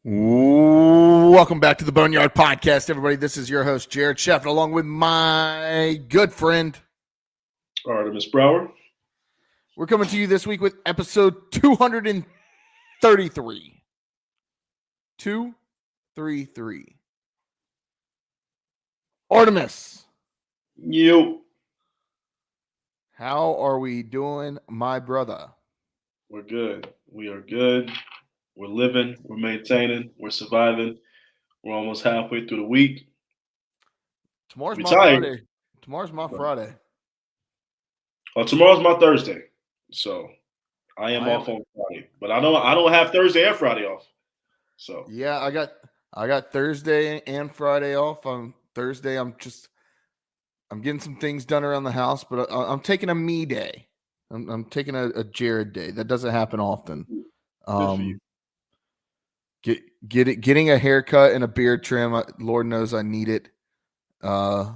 Welcome back to the Boneyard podcast, everybody. This is your host, Jared Sheff, along with my good friend, Artemis Brower. We're coming to you this week with episode 233. 233. Artemis. You. How are we doing, my brother? We're good. We are good. We're living. We're maintaining. We're surviving. We're almost halfway through the week. Tomorrow's my Friday. Tomorrow's my Friday. Tomorrow's my Thursday. So I am off on Friday. But I don't have Thursday and Friday off. So yeah, I got Thursday and Friday off. On Thursday, I'm getting some things done around the house, but I'm taking a me day. I'm taking a Jared day. That doesn't happen often. Getting a haircut and a beard trim. Lord knows I need it. Even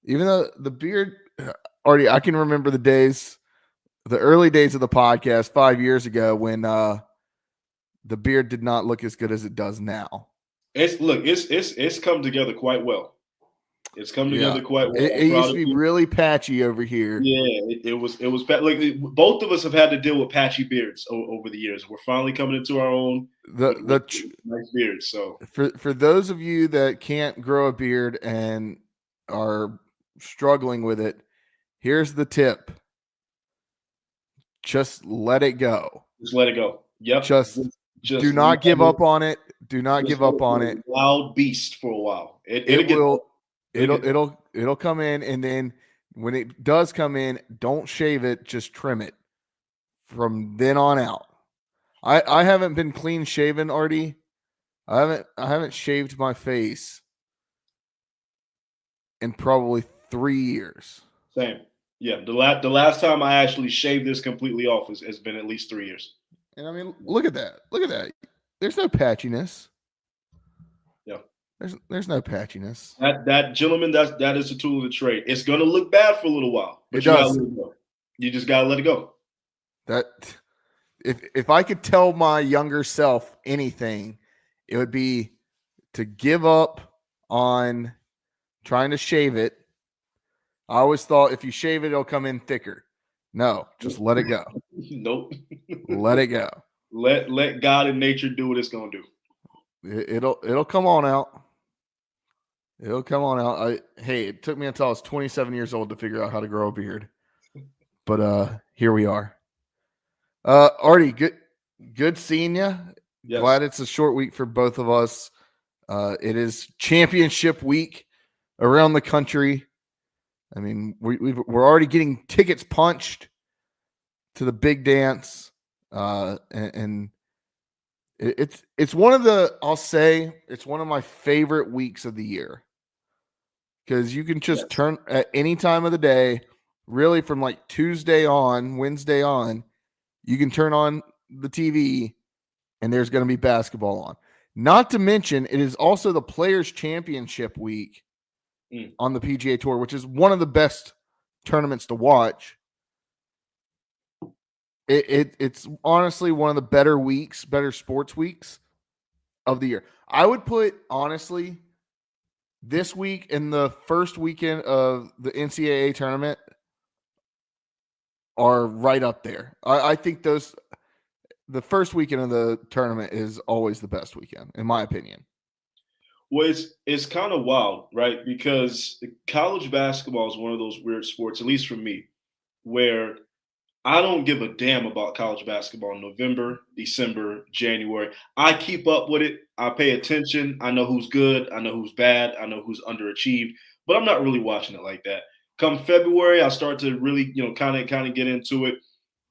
though the beard, Artie, I can remember the early days of the podcast 5 years ago when the beard did not look as good as it does now. It's come together quite well. It's come together quite well. It used to be really patchy over here. Yeah, it was like both of us have had to deal with patchy beards over the years. We're finally coming into our own nice beards. So for those of you that can't grow a beard and are struggling with it, here's the tip: just let it go. Just let it go. Yep. Just do not give up on it. Do not give up on it. Wild beast for a while. It'll come in, and then when it does come in, don't shave it, just trim it from then on out. I haven't been clean shaven, Artie. I haven't shaved my face in probably 3 years. Same. Yeah. The last time I actually shaved this completely off has been at least 3 years. And I mean, look at that. Look at that. There's no patchiness. Yeah. There's no patchiness. That gentleman, that is a tool of the trade. It's gonna look bad for a little while, but it does. You just gotta let it go. That if I could tell my younger self anything, it would be to give up on trying to shave it. I always thought if you shave it, it'll come in thicker. No, just let it go. Nope. Let it go. Let God and nature do what it's gonna do. It'll come on out. It'll come on out. It took me until I was 27 years old to figure out how to grow a beard. But here we are. Artie, good seeing you. Yes. Glad it's a short week for both of us. It is championship week around the country. I mean, we're already getting tickets punched to the big dance, and it's one of it's one of my favorite weeks of the year because you can just turn at any time of the day, really from like Wednesday on, you can turn on the TV and there's going to be basketball on. Not to mention, it is also the Players Championship week on the PGA Tour, which is one of the best tournaments to watch. It's honestly one of the better sports weeks of the year. I would put, honestly, this week and the first weekend of the NCAA tournament are right up there. I think the first weekend of the tournament is always the best weekend, in my opinion. Well, it's kind of wild, right? Because college basketball is one of those weird sports, at least for me, where I don't give a damn about college basketball in November, December, January. I keep up with it. I pay attention. I know who's good. I know who's bad. I know who's underachieved. But I'm not really watching it like that. Come February, I start to really, kind of get into it.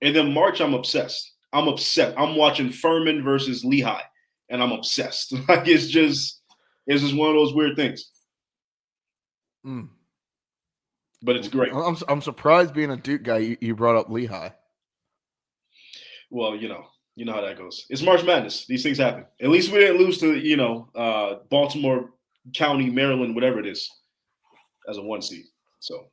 And then March, I'm obsessed. I'm watching Furman versus Lehigh, and I'm obsessed. Like it's just one of those weird things. But it's great. I'm surprised, being a Duke guy, you brought up Lehigh. Well, you know how that goes. It's March Madness. These things happen. At least we didn't lose to Baltimore County, Maryland, whatever it is, as a 1 seed. So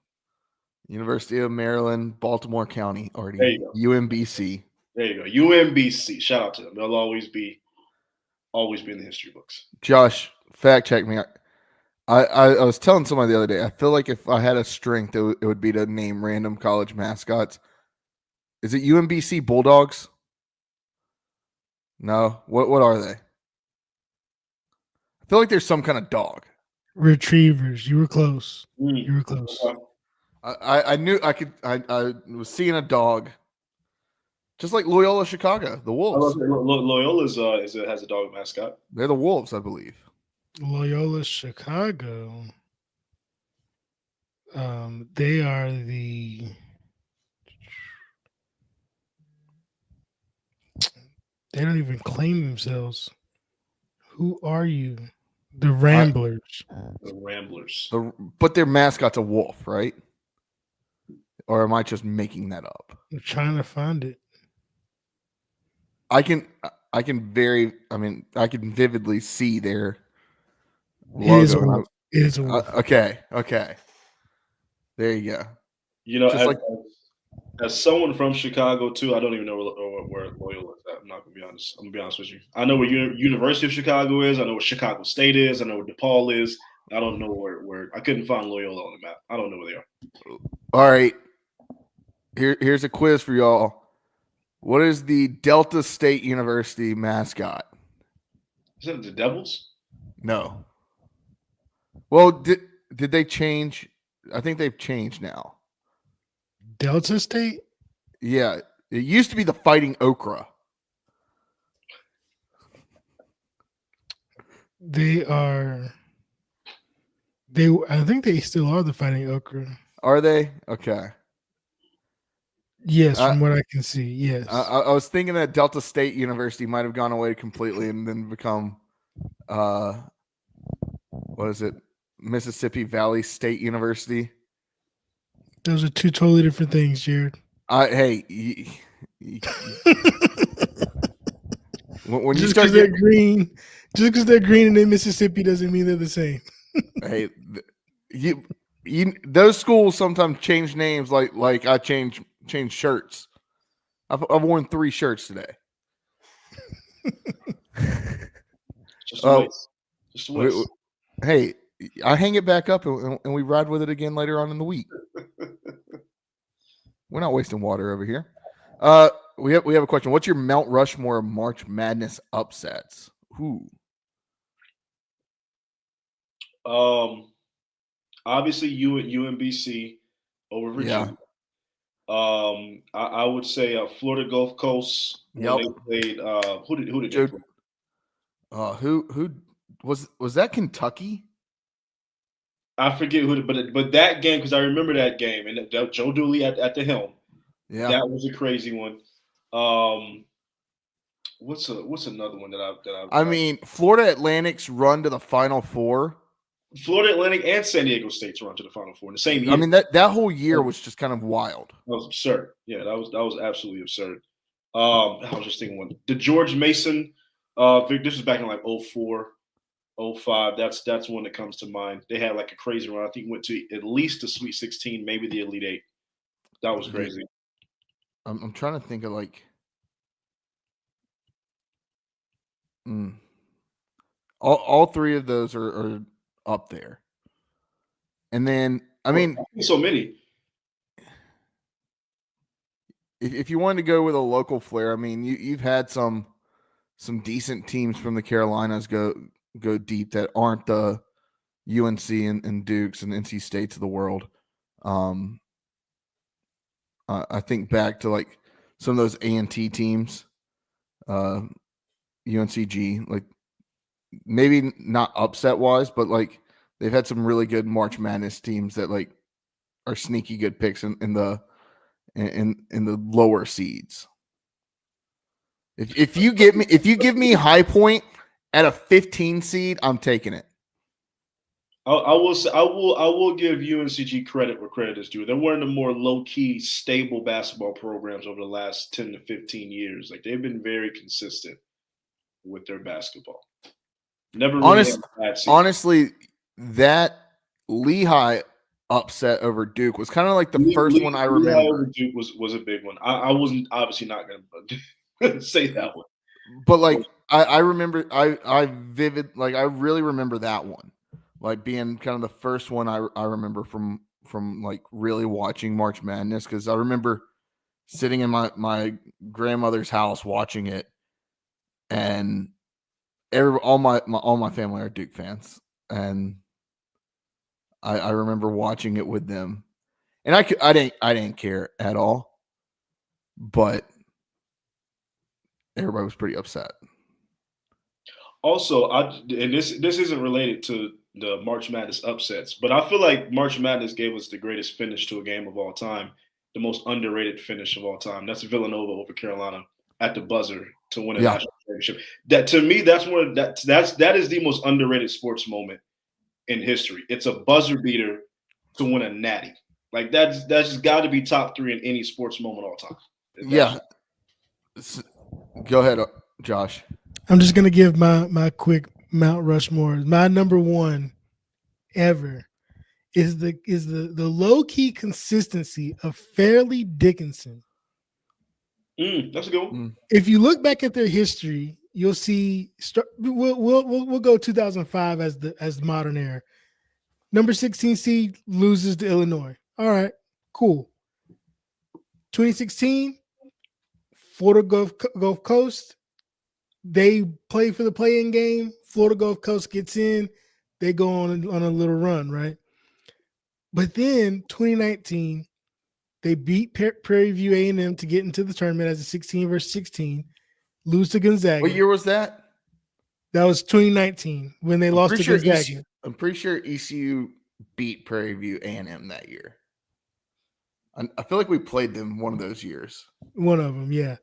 University of Maryland, Baltimore County, already. There you go. UMBC. There you go. UMBC. Shout out to them. They'll always be always be in the history books. Josh, fact check me. I was telling somebody the other day, I feel like if I had a strength, it would be to name random college mascots. Is it UMBC Bulldogs? No. What are they? I feel like there's some kind of dog. Retrievers. You were close. You were close. I knew I could. I was seeing a dog, just like Loyola Chicago, the Wolves. Loyola has a dog mascot. They're the Wolves, I believe. Loyola Chicago. They are the. They don't even claim themselves. Who are you? The Ramblers. The Ramblers. But their mascot's a wolf, right? Or am I just making that up? I'm trying to find it. I can vividly see their logo. It is a wolf. Okay. There you go. You know, as someone from Chicago too, I don't even know where Loyola is at. I'm not gonna be honest. I'm gonna be honest with you. I know where University of Chicago is. I know where Chicago State is. I know where DePaul is. I don't know where. I couldn't find Loyola on the map. I don't know where they are. All right. Here's a quiz for y'all. What is the Delta State University mascot? Is it the Devils? No. Well, did they change? I think they've changed now. Delta State? Yeah. It used to be the Fighting Okra. I think they still are the Fighting Okra. Are they? Okay. Yes, from what I can see, yes. I was thinking that Delta State University might have gone away completely and then become, what is it? Mississippi Valley State University. Those are two totally different things, Jared. Hey, when you just start because they're green and in Mississippi doesn't mean they're the same. Hey, those schools sometimes change names like I change shirts. I've worn 3 shirts today. Just a waste. Hey, I hang it back up and we ride with it again later on in the week. We're not wasting water over here. We have a question. What's your Mount Rushmore of March Madness upsets? Who? Obviously UMBC over Virginia. Yeah. I would say Florida Gulf Coast when they played. Who did they play? Who was that? Kentucky? I forget who, but that game, because I remember that game and Joe Dooley at the helm. Yeah, that was a crazy one. What's another one I mean, Florida Atlantic's run to the Final Four. Florida Atlantic and San Diego State's run to the Final Four in the same year. I mean, that whole year was just kind of wild. That was absurd. Yeah, that was absolutely absurd. I was just thinking one. The George Mason, this was back in like 04, 05. That's one that comes to mind. They had like a crazy run. I think went to at least the Sweet 16, maybe the Elite 8. That was crazy. I'm trying to think of like. All 3 of those are up there. And then, I mean, so many. If you wanted to go with a local flair, I mean, you've had some decent teams from the Carolinas go deep that aren't the UNC and Dukes and NC States of the world. I think back to like some of those A&T teams, UNCG, like maybe not upset wise, but like they've had some really good March Madness teams that like are sneaky good picks in the lower seeds. If you give me High Point at a 15 seed, I'm taking it. I will give UNCG credit where credit is due. They're one of the more low-key, stable basketball programs over the last 10 to 15 years. Like they've been very consistent with their basketball. Never really had a bad season. Honestly, that Lehigh upset over Duke was kind of like the first one I remember. Lehigh over Duke was a big one. I wasn't obviously not going to say that one. But like I remember I really remember that one, like being kind of the first one I remember from like really watching March Madness, because I remember sitting in my grandmother's house watching it, and all my family are Duke fans, and I remember watching it with them, and I didn't care at all, but everybody was pretty upset. Also, and this isn't related to the March Madness upsets, but I feel like March Madness gave us the greatest finish to a game of all time, the most underrated finish of all time. That's Villanova over Carolina at the buzzer to win a national championship. That, to me, that is the most underrated sports moment in history. It's a buzzer beater to win a natty. Like that's just got to be top 3 in any sports moment all time. Go ahead, Josh. I'm just gonna give my quick Mount Rushmore. My number 1 ever is the low key consistency of Fairleigh Dickinson. That's a good one. If you look back at their history, you'll see. We'll go 2005 as the modern era. Number 16 seed loses to Illinois. All right, cool. 2016, Florida Gulf Coast. They play for the play-in game. Florida Gulf Coast gets in. They go on a little run, right? But then 2019, they beat Prairie View A&M to get into the tournament as a 16 versus 16. Lose to Gonzaga. What year was that? That was 2019 when they lost to Gonzaga. I'm pretty sure ECU beat Prairie View A&M that year. I feel like we played them one of those years. One of them, yeah.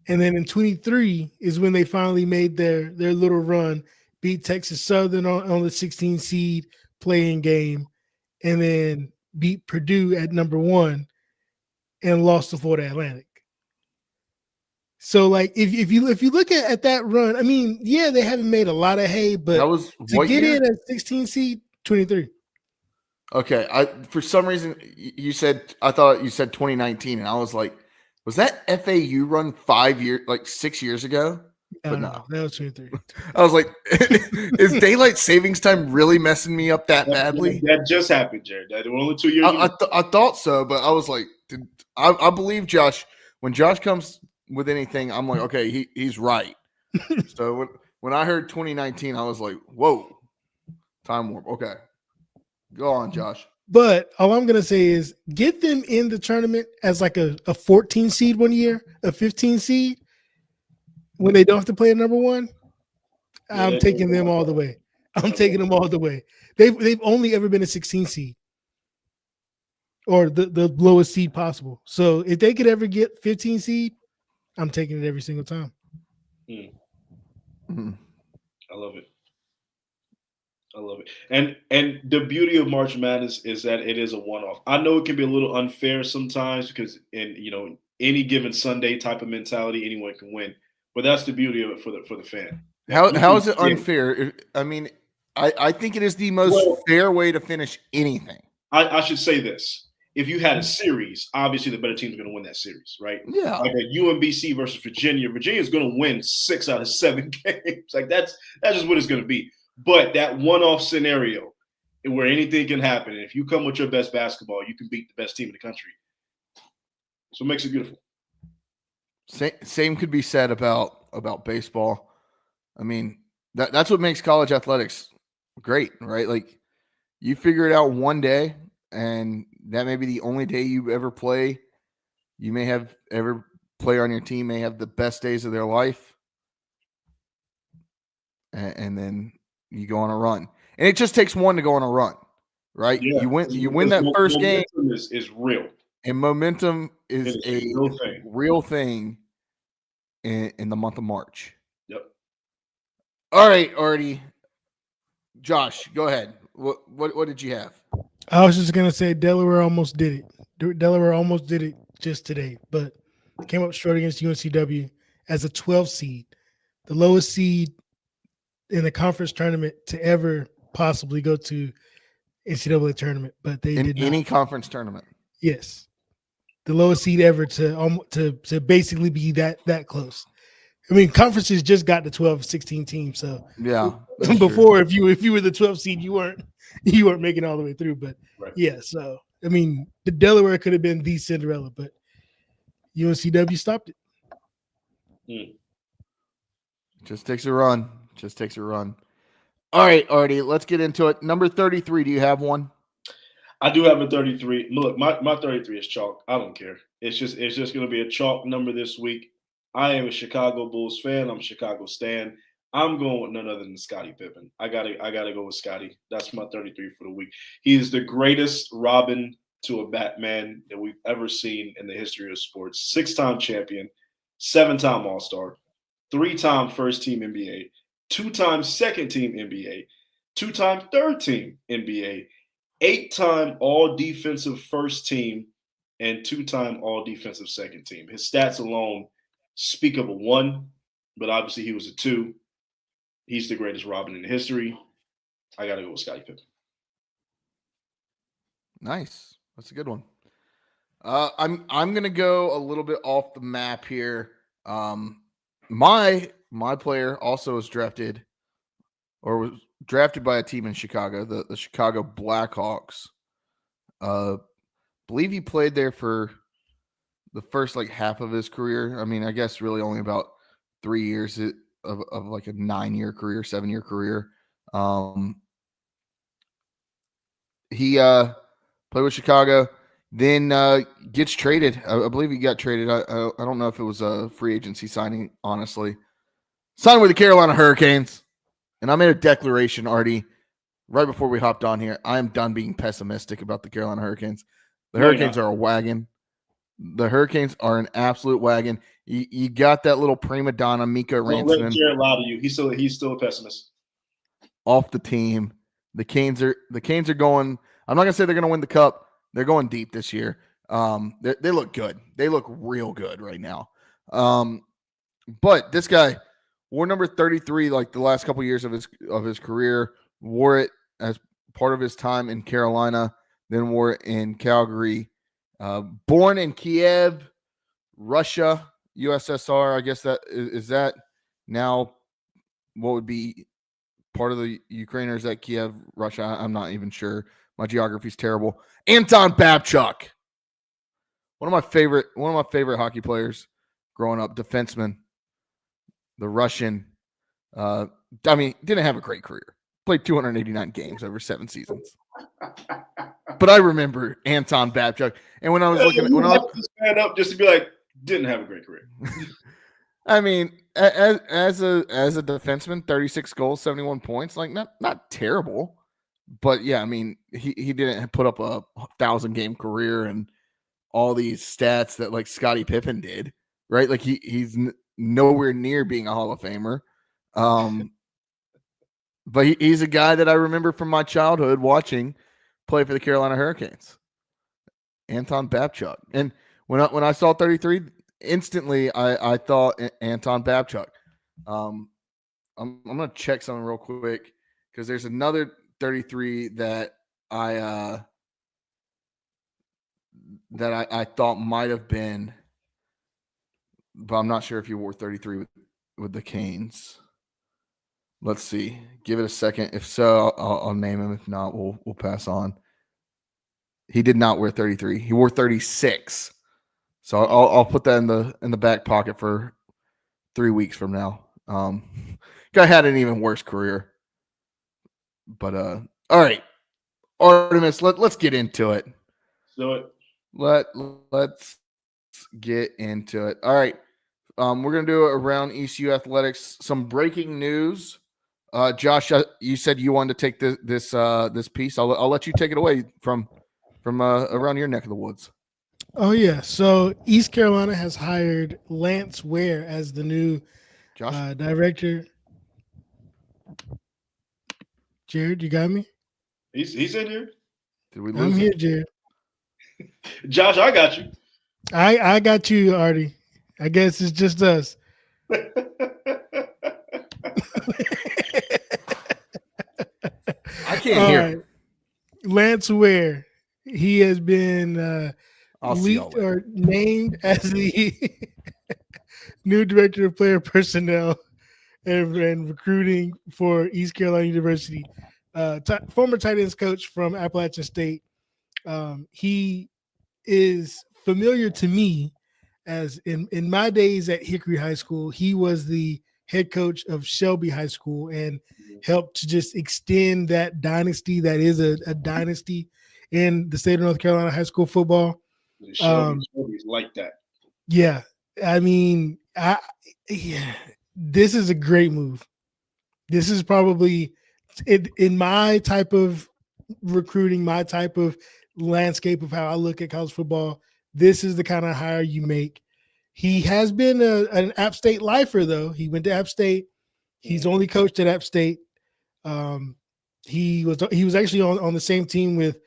And then in 23 is when they finally made their little run, beat Texas Southern on the 16 seed play-in game, and then beat Purdue at number 1 and lost to Florida Atlantic. So, like, if you look at that run, I mean, yeah, they haven't made a lot of hay, but that was to get in at 16 seed, 23. Okay, for some reason I thought you said 2019, and I was like, was that FAU run 6 years ago? No, that was 23. I was like, is daylight savings time really messing me up that badly? That just happened, Jared. That were only 2 years. I thought so, but I was like, I believe Josh. When Josh comes with anything, I'm like, okay, he's right. So when I heard 2019, I was like, whoa, time warp. Okay, go on, Josh. But all I'm going to say is get them in the tournament as like a 14 seed one year, a 15 seed, when they don't have to play at number 1. I'm taking them all the way. I'm taking them all the way. They've only ever been a 16 seed or the lowest seed possible. So if they could ever get 15 seed, I'm taking it every single time. I love it. I love it. And the beauty of March Madness is that it is a one-off. I know it can be a little unfair sometimes because in any given Sunday type of mentality, anyone can win. But that's the beauty of it for the fan. How is it unfair? I mean, I think it is the most fair way to finish anything. I should say this. If you had a series, obviously the better team is going to win that series, right? Yeah. Like a UMBC versus Virginia. Virginia is going to win 6 out of 7 games. Like that's just what it's going to be. But that one-off scenario where anything can happen, and if you come with your best basketball, you can beat the best team in the country. So it makes it beautiful. Same could be said about baseball. I mean, that's what makes college athletics great, right? Like you figure it out one day, and that may be the only day you ever play. You may have ever player on your team may have the best days of their life, and then you go on a run, and it just takes one to go on a run, right? Yeah. You win that first game. Is real, and momentum is a real thing in the month of March. Yep. All right, Artie. Josh, go ahead. What did you have? I was just gonna say Delaware almost did it. Delaware almost did it just today, but came up short against UNCW as a 12 seed, the lowest seed in the conference tournament to ever possibly go to NCAA tournament, but they did not. Any conference tournament. Yes, the lowest seed ever to basically be that close. I mean, conferences just got the 12, 16 teams. So Yeah. before, if you were the 12 seed, you weren't making it all the way through. But Right. yeah, so I mean, the Delaware could have been the Cinderella, but UNCW stopped it. Just takes a run. Just takes a run. All right, Artie, let's get into it. Number 33, do you have one? I do have a 33. Look, my 33 is chalk. I don't care. It's just going to be a chalk number this week. I am a Chicago Bulls fan. I'm a Chicago stan. I'm going with none other than Scottie Pippen. I gotta go with Scottie. That's my 33 for the week. He is the greatest Robin to a Batman that we've ever seen in the history of sports. 6-time champion, 7-time All-Star, 3-time first-team NBA, 2-time second-team NBA, 2-time third-team NBA, 8-time all-defensive first team, and 2-time all-defensive second team. His stats alone speak of a 1, but obviously he was a 2. He's the greatest Robin in history. I got to go with Scottie Pippen. Nice. That's a good one. I'm gonna go a little bit off the map here. My player also was drafted by a team in Chicago, the Chicago Blackhawks. Believe he played there for the first half of his career. I mean, I guess really only about 3 years of like a 9-year career, 7-year career. He played with Chicago, then gets traded. I believe he got traded. I don't know if it was a free agency signing, honestly. Signed with the Carolina Hurricanes. And I made a declaration, Artie, right before we hopped on here. I am done being pessimistic about the Carolina Hurricanes. The Hurricanes are a wagon. The Hurricanes are an absolute wagon. You got that little prima donna, Mika Don't let Rantanen, Jared lie to you. He's still a pessimist. off the team. The Canes are going. I'm not gonna say they're gonna win the cup. They're going deep this year. They look good. They look real good right now. But this guy wore number 33 like the last couple years of his career. Wore it as part of his time in Carolina. Then wore it in Calgary. Born in Kiev, Russia, USSR. I guess that is that now what would be part of the Ukraine, or is that Kiev, Russia? I'm not even sure. My geography's terrible. Anton Babchuk, one of my favorite hockey players growing up, defenseman. The Russian. I mean, didn't have a great career. Played 289 games over 7 seasons. But I remember Anton Babchuk, and when I was looking, when I was stand up just to be like, didn't have a great career. I mean, as a defenseman, 36 goals, 71 points, like not terrible, but yeah, I mean, he didn't put up a 1,000-game career and all these stats that like Scottie Pippen did, right? Like he's nowhere near being a Hall of Famer. But he's a guy that I remember from my childhood watching play for the Carolina Hurricanes. Anton Babchuk. And when I saw 33, instantly I thought Anton Babchuk. I'm going to check something real quick because there's another 33 that I thought might have been, but I'm not sure if he wore 33 with the Canes. Let's see. Give it a second. If so, I'll name him. If not, we'll pass on. He did not wear 33. He wore 36. So I'll put that in the back pocket for 3 weeks from now. Guy had an even worse career. But all right, Artemis, let's get into it. Let's get into it. All right. We're gonna do it around ECU Athletics. Some breaking news. Josh, you said you wanted to take this piece. I'll let you take it away from around your neck of the woods. Oh yeah. So East Carolina has hired Lance Ware as the new director. Jared, you got me? He's in here. Did we lose I'm him? here, Jared. Josh, I got you. I got you, Artie. I guess it's just us. I can't hear. Lance Ware. He has been leaked or named as the new director of player personnel and recruiting for East Carolina University. Former tight ends coach from Appalachian State. He is familiar to me as in my days at Hickory High School, he was the head coach of Shelby High School and helped to just extend that dynasty that is a dynasty in the state of North Carolina high school football. Shelby's like that. Yeah. I mean, this is a great move. This is probably in my type of recruiting, my type of landscape of how I look at college football. This is the kind of hire you make. He has been an App State lifer, though. He went to App State. He's only coached at App State. He was actually on the same team with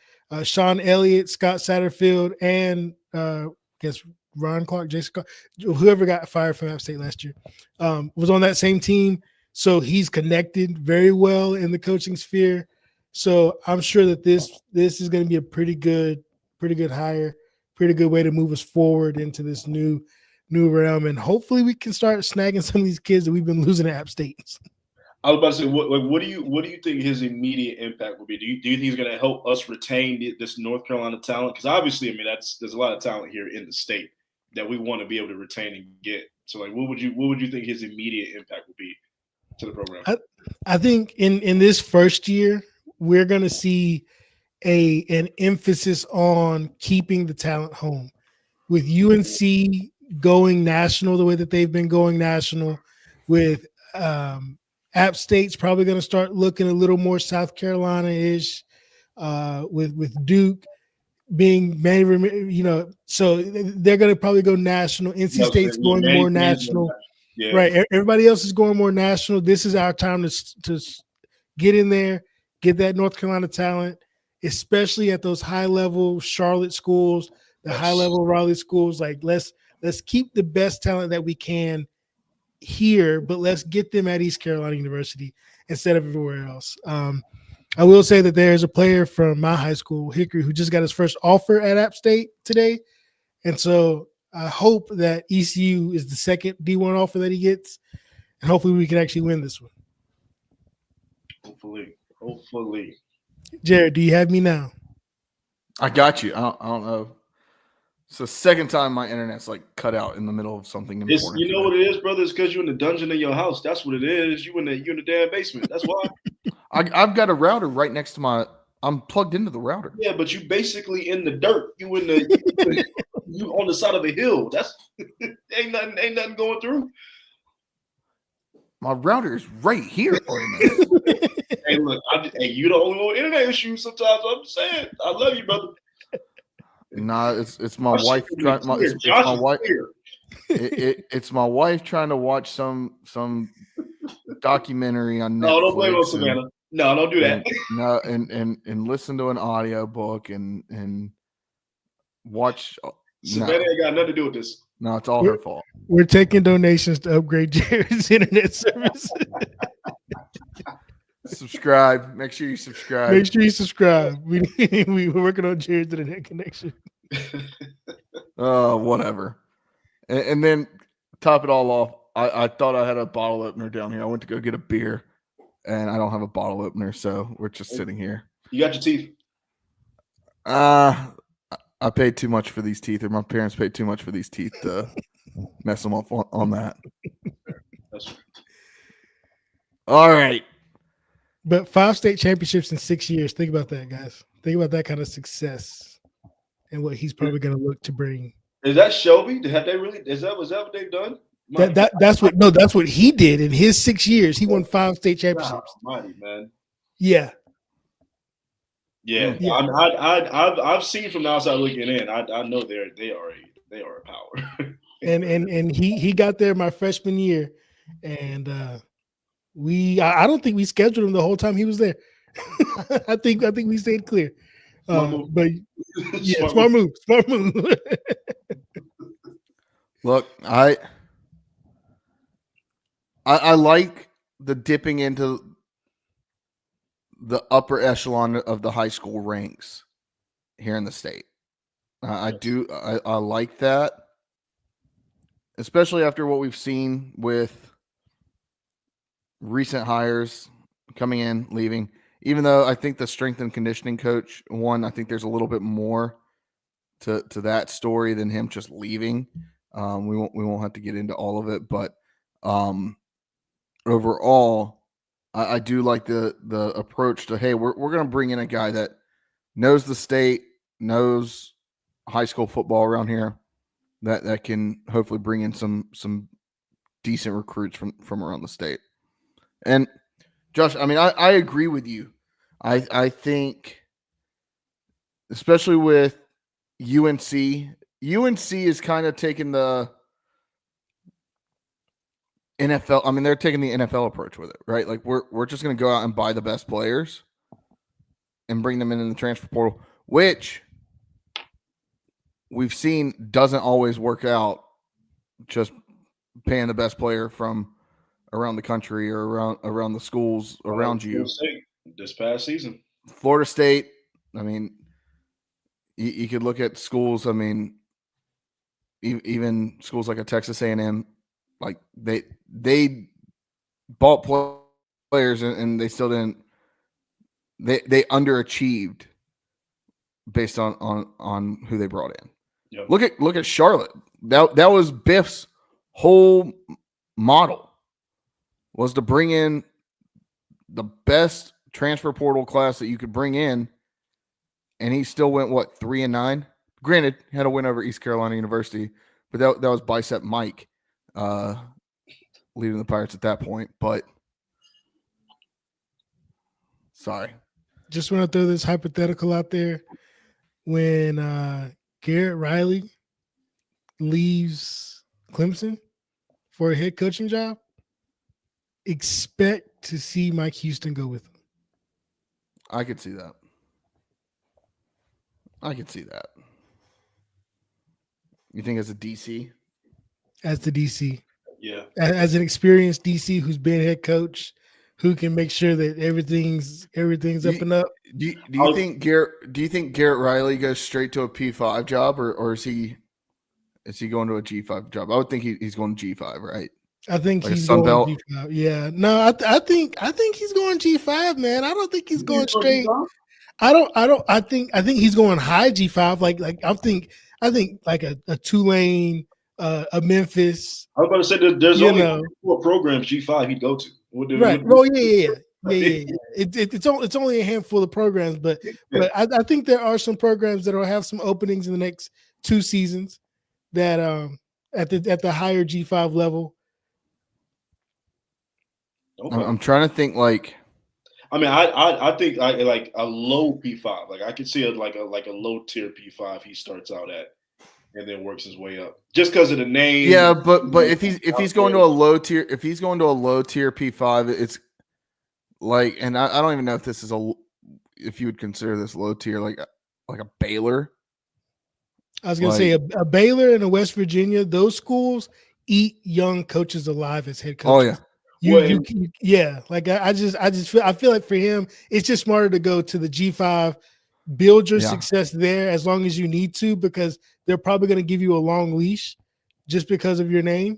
Sean Elliott, Scott Satterfield, and I guess Ron Clark, Jason Clark, whoever got fired from App State last year, was on that same team. So he's connected very well in the coaching sphere. So I'm sure that this is going to be a pretty good hire, pretty good way to move us forward into this new realm, and hopefully we can start snagging some of these kids that we've been losing at App State. I was about to say, what do you think his immediate impact will be? Do you think he's going to help us retain this North Carolina talent? Because obviously, I mean, there's a lot of talent here in the state that we want to be able to retain and get. So, like, what would you think his immediate impact would be to the program? I think in this first year, we're going to see an emphasis on keeping the talent home. With UNC going national the way that they've been going national, with App State's probably going to start looking a little more South Carolina-ish, with Duke being so they're going to probably go national. NC State's going more national. Yeah. Right. Everybody else is going more national. This is our time to get in there, get that North Carolina talent, especially at those high-level Charlotte schools, the high-level Raleigh schools. Like, let's keep the best talent that we can here, but let's get them at East Carolina University instead of everywhere else. I will say that there's a player from my high school, Hickory, who just got his first offer at App State today. And so I hope that ECU is the second D1 offer that he gets, and hopefully we can actually win this one. Hopefully. Jared, do you have me now? I got you. I don't know. It's the second time my internet's like cut out in the middle of something important. You know what it is, brother? It's because you're in the dungeon in your house. That's what it is. You're in the damn basement. That's why. I've got a router right next to I'm plugged into the router. Yeah, but you basically in the dirt. You on the side of a hill. That's ain't nothing going through. My router is right here. Hey, look, you the only one with internet issues sometimes. I'm just saying. I love you, brother. Nah, it's my wife trying. It's my wife trying to watch some documentary on Netflix. No, don't blame us, Savannah. No, don't do that. No, and listen to an audiobook and watch. Savannah ain't got nothing to do with this. No, it's all her fault. We're taking donations to upgrade Jared's internet service. Subscribe. Make sure you subscribe. Make sure you subscribe. We're working on Jared's internet connection. Whatever. And then top it all off, I thought I had a bottle opener down here. I went to go get a beer, and I don't have a bottle opener, so we're just sitting here. You got your teeth? I paid too much for these teeth, or my parents paid too much for these teeth to mess them up on that. That's right. All right. But 5 state championships in 6 years. Think about that, guys. Think about that kind of success and what he's probably going to look to bring. Is that Shelby? Was that what they've done? That's what he did in his 6 years. He won 5 state championships. Mighty, man. Yeah. Yeah. I've seen from the outside looking in. I know they are a power. and he got there my freshman year, and I don't think we scheduled him the whole time he was there. I think we stayed clear. But yeah, smart move. Look, I like the dipping into the upper echelon of the high school ranks here in the state. I like that. especially after what we've seen with recent hires coming in, leaving. Even though I think the strength and conditioning coach I think there's a little bit more to that story than him just leaving. We won't have to get into all of it, but overall, I do like the approach to, hey, we're going to bring in a guy that knows the state, knows high school football around here, that can hopefully bring in some decent recruits from around the state. And Josh, I mean, I agree with you. I think, especially with UNC is kind of taking the NFL. I mean, they're taking the NFL approach with it, right? Like we're just going to go out and buy the best players and bring them in the transfer portal, which we've seen doesn't always work out. Just paying the best player from around the country or around the schools around you. This past season, Florida State. I mean, you could look at schools. I mean, even schools like a Texas A&M, like they bought players and they still didn't. They underachieved based on who they brought in. Yep. Look at Charlotte. That was Biff's whole model, was to bring in the best transfer portal class that you could bring in, and he still went 3-9. Granted, he had a win over East Carolina University, but that was Bicep Mike leading the Pirates at that point. But sorry, just want to throw this hypothetical out there. When Garrett Riley leaves Clemson for a head coaching job, expect to see Mike Houston go with him. I could see that. You think as a DC? As the DC. Yeah. As an experienced DC who's been head coach, who can make sure that everything's up and up. Do you think Garrett Riley goes straight to a P5 job, or is he going to a G5 job? I would think he's going to G5, right? I think like he's going G5. Yeah. No, I think he's going G5, man. I don't think he's going straight. I think he's going high G5. Like I think like a Tulane, a Memphis. I was about to say there's only 4 programs G5 he'd go to. Right. Oh yeah. It's only a handful of programs, but I think there are some programs that will have some openings in the next 2 seasons that at the higher G5 level. Okay. I'm trying to think like. I mean, I think I like a low P5. Like I could see a low tier P5 he starts out at, and then works his way up just because of the name. Yeah, but if he's going to a low tier, P5, it's like, and I don't even know if this is if you would consider this low tier, like a Baylor. I was gonna say a Baylor and a West Virginia. Those schools eat young coaches alive as head coaches. Oh yeah. I feel like for him, it's just smarter to go to the G5, build your success there as long as you need to, because they're probably going to give you a long leash just because of your name.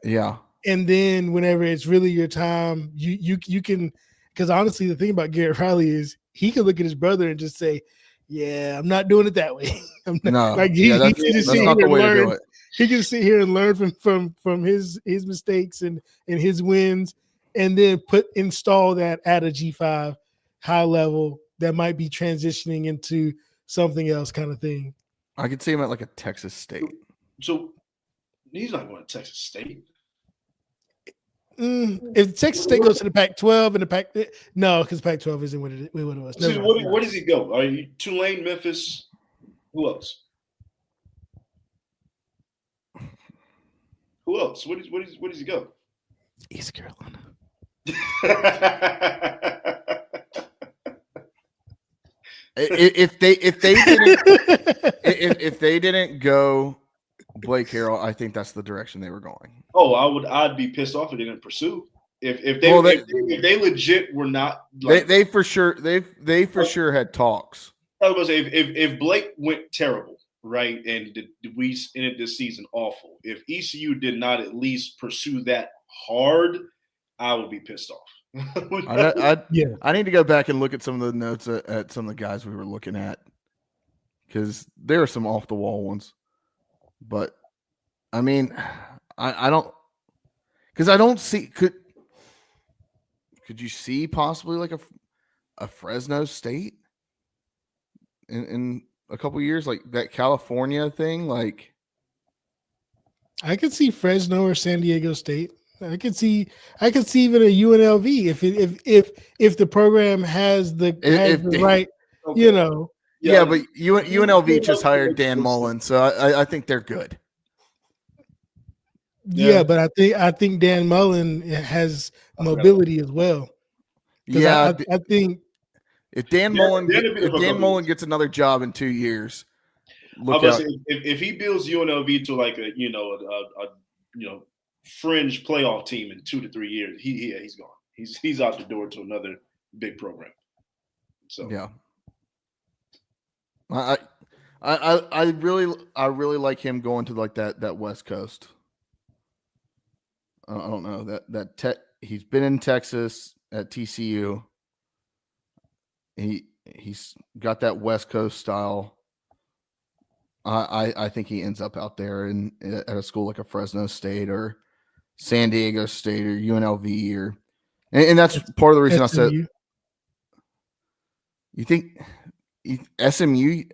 Yeah. And then whenever it's really your time, you can, because honestly, the thing about Garrett Riley is he can look at his brother and just say, yeah, I'm not doing it that way. He can sit here and learn from his mistakes and his wins, and then install that at a G5 high level that might be transitioning into something else kind of thing. I could see him at like a Texas State. So he's not going to Texas State. If Texas State goes to the Pac-12 and because Pac-12 isn't what it was. Where does he go? Are you Tulane, Memphis? Who else? Where does he go? East Carolina. If they didn't go Blake Harrell, I think that's the direction they were going. Oh, I'd be pissed off if they didn't pursue. If they legit were not, like, they for sure had talks. I was gonna say if Blake went terrible right? And we ended this season awful. If ECU did not at least pursue that hard, I would be pissed off. I need to go back and look at some of the notes at some of the guys we were looking at, because there are some off the wall ones. But I mean, I don't, because I don't see, could you see possibly like a Fresno State in a couple years, like that California thing? Like, I could see Fresno or San Diego State. I could see even a UNLV if the program has the right, Okay. you know. yeah, but UNLV just hired Dan Mullen, so I think they're good. Yeah, but I think Dan Mullen has mobility as well. Yeah, I think if Dan Mullen gets another job in 2 years, look out. If he builds UNLV to like a fringe playoff team in 2 to 3 years, he's gone. He's out the door to another big program. So yeah, I really like him going to like that West Coast. I don't know that he's been in Texas at TCU. He's got that West Coast style. I think he ends up out there at a school like a Fresno State or San Diego State or UNLV and that's part of the reason SMU. I said. You think SMU?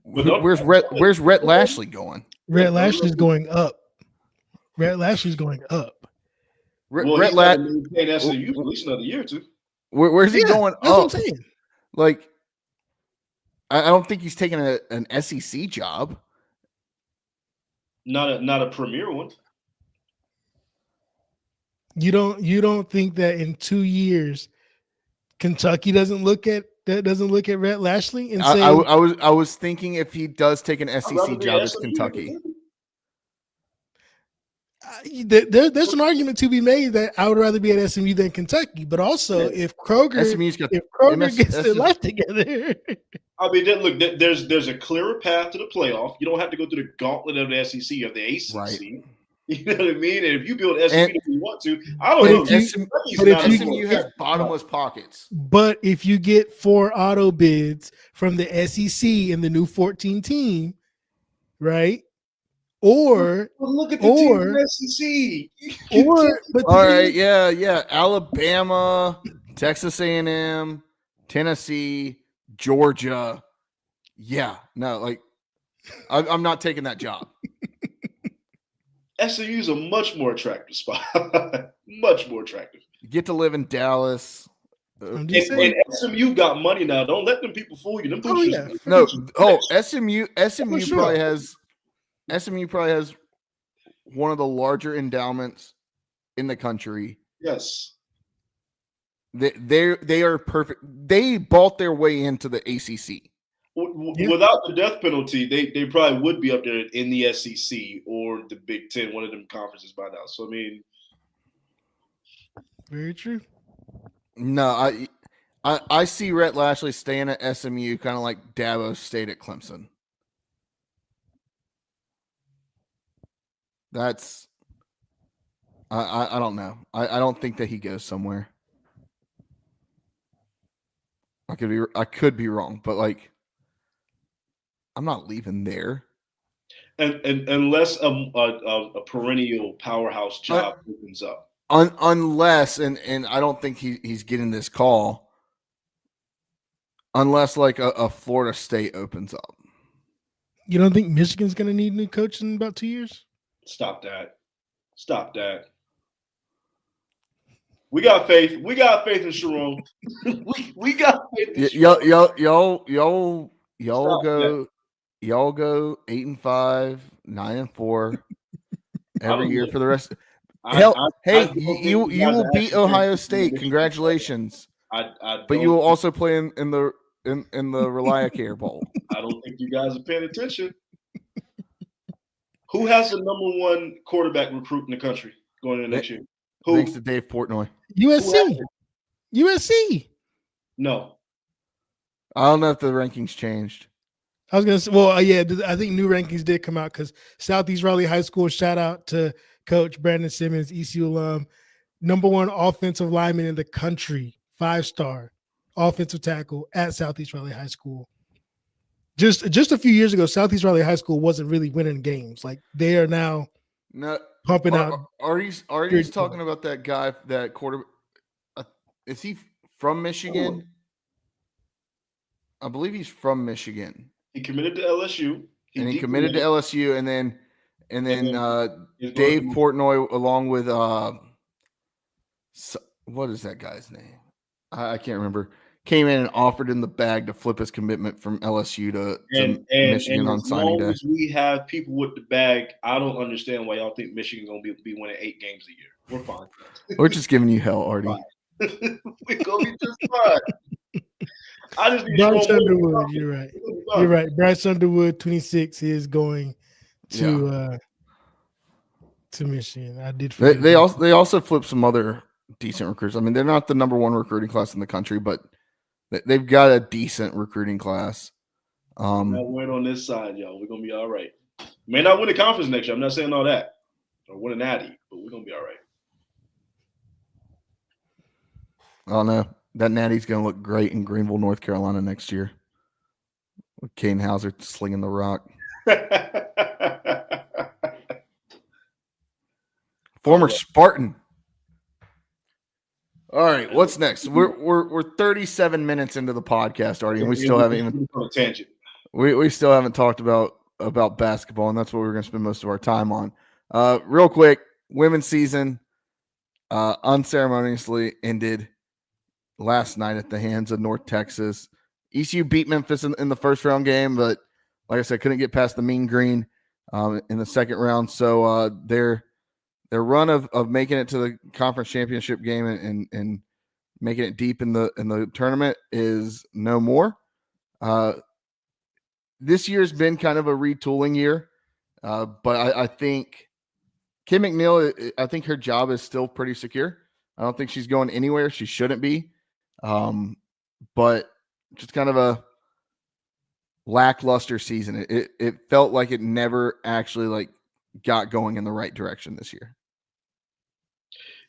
Where's Rhett Lashley going? Rhett Lashley's going up. Rhett Lashley's going up. Rhett Lashley paying SMU for at least another year or two. Where's he going that's up? What I'm saying. Like, I don't think he's taking an SEC job. Not a premier one. You don't think that in 2 years Kentucky doesn't look at Rhett Lashley and say I was thinking if he does take an SEC job, it's Kentucky. There's an argument to be made that I would rather be at SMU than Kentucky, but also if Kroger gets their life together. I mean, look, there's a clearer path to the playoff. You don't have to go through the gauntlet of the SEC or the ACC. Right. You know what I mean? And if you build SMU if you want to, I don't know. SMU has bottomless pockets. But if you get 4 auto bids from the SEC and the new 14 team, right? Or look at the team in the SEC. All right, yeah. Alabama, Texas A&M, Tennessee, Georgia. Yeah, no, like I'm not taking that job. SMU is a much more attractive spot. Much more attractive. You get to live in Dallas. And SMU got money now. Don't let them people fool you. Them SMU probably has. SMU probably has one of the larger endowments in the country. Yes. They are perfect. They bought their way into the ACC. Without the death penalty, they probably would be up there in the SEC or the Big Ten, one of them conferences by now. So, I mean. Very true. No, I see Rhett Lashley staying at SMU kind of like Dabo stayed at Clemson. That's I don't know. I don't think that he goes somewhere. I could be wrong, but like I'm not leaving there. And unless a perennial powerhouse job opens up. Unless and I don't think he's getting this call. Unless like a Florida State opens up. You don't think Michigan's going to need a new coach in about 2 years? Stop that. We got faith. We got faith in Sharon. we got faith in Sharon. Y'all go 8-5, 9-4 every year for the rest. You will beat Ohio State. Congratulations. But you will also play in the ReliaCare Bowl. I don't think you guys are paying attention. Who has the number 1 quarterback recruit in the country going into next year? Who? Thanks to Dave Portnoy. USC. No. I don't know if the rankings changed. I was gonna say, well, yeah, I think new rankings did come out because Southeast Raleigh High School. Shout out to Coach Brandon Simmons, ECU alum, #1 offensive lineman in the country, 5-star offensive tackle at Southeast Raleigh High School. Just a few years ago, Southeast Raleigh High School wasn't really winning games. Like they are now pumping out. Artie's talking about that guy, that quarter. Is he from Michigan? I believe he's from Michigan. He committed to LSU. He committed to LSU, and then Dave Portnoy, along with what is that guy's name? I can't remember. Came in and offered him the bag to flip his commitment from LSU to Michigan on signing day. As long as we have people with the bag, I don't understand why y'all think Michigan gonna be winning 8 games a year. We're fine. We're just giving you hell, Artie. We're gonna be just fine. I just need Bryce Underwood. You're right. You're right. Bryce Underwood, 26, is going to Michigan. I did. They also flipped some other decent recruits. I mean, they're not the #1 recruiting class in the country, but they've got a decent recruiting class. Not win on this side, y'all. We're gonna be all right. May not win the conference next year. I'm not saying all that, or win an Addy, but we're gonna be all right. Oh no, that Natty's gonna look great in Greenville, North Carolina next year, with Kane Hauser slinging the rock. Former Spartan. All right, what's next? We're 37 minutes into the podcast, Artie, and we still haven't even on a tangent. We still haven't talked about basketball, and that's what we're going to spend most of our time on. Real quick, women's season unceremoniously ended last night at the hands of North Texas. ECU beat Memphis in the first round game, but like I said, couldn't get past the Mean Green in the second round. So their run of making it to the conference championship game and making it deep in the tournament is no more. This year's been kind of a retooling year, but I think Kim McNeil, I think her job is still pretty secure. I don't think she's going anywhere. She shouldn't be. But just kind of a lackluster season. It felt like it never actually got going in the right direction this year.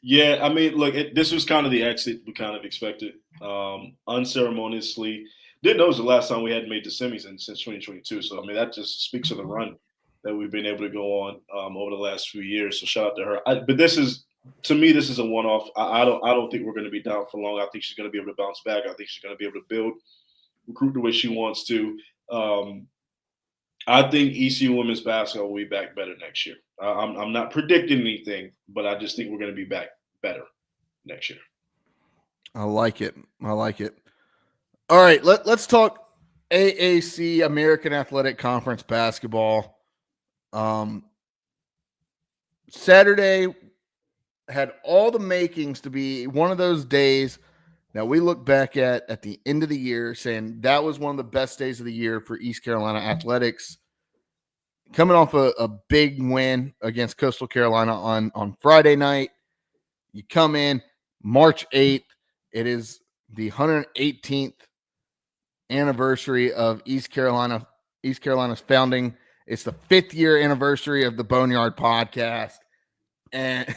Yeah, I mean, look, this was kind of the exit we kind of expected. Unceremoniously, didn't know it was the last time we hadn't made the semis since 2022. So I mean, that just speaks of the run that we've been able to go on over the last few years. So shout out to her. But this is, to me, this is a one-off. I don't think we're going to be down for long. I think she's going to be able to bounce back. I think she's going to be able to build, recruit the way she wants to. I think ECU women's basketball will be back better next year. I'm not predicting anything, but I just think we're going to be back better next year. I like it. All right, let's talk AAC, American Athletic Conference basketball. Saturday had all the makings to be one of those days that we look back at the end of the year saying that was one of the best days of the year for East Carolina athletics. Coming off a big win against Coastal Carolina on Friday night. You come in March 8th. It is the 118th anniversary of East Carolina's founding. It's the 5th year anniversary of the Boneyard podcast. And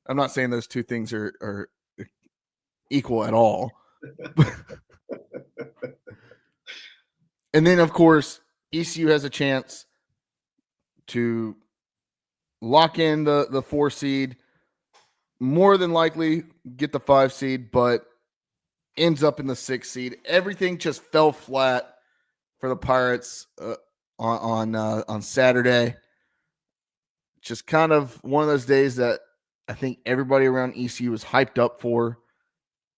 I'm not saying those two things are equal at all. And then, of course, ECU has a chance to lock in the 4 seed, more than likely get the 5 seed, but ends up in the 6 seed. Everything just fell flat for the Pirates on Saturday. Just kind of one of those days that I think everybody around ECU was hyped up for,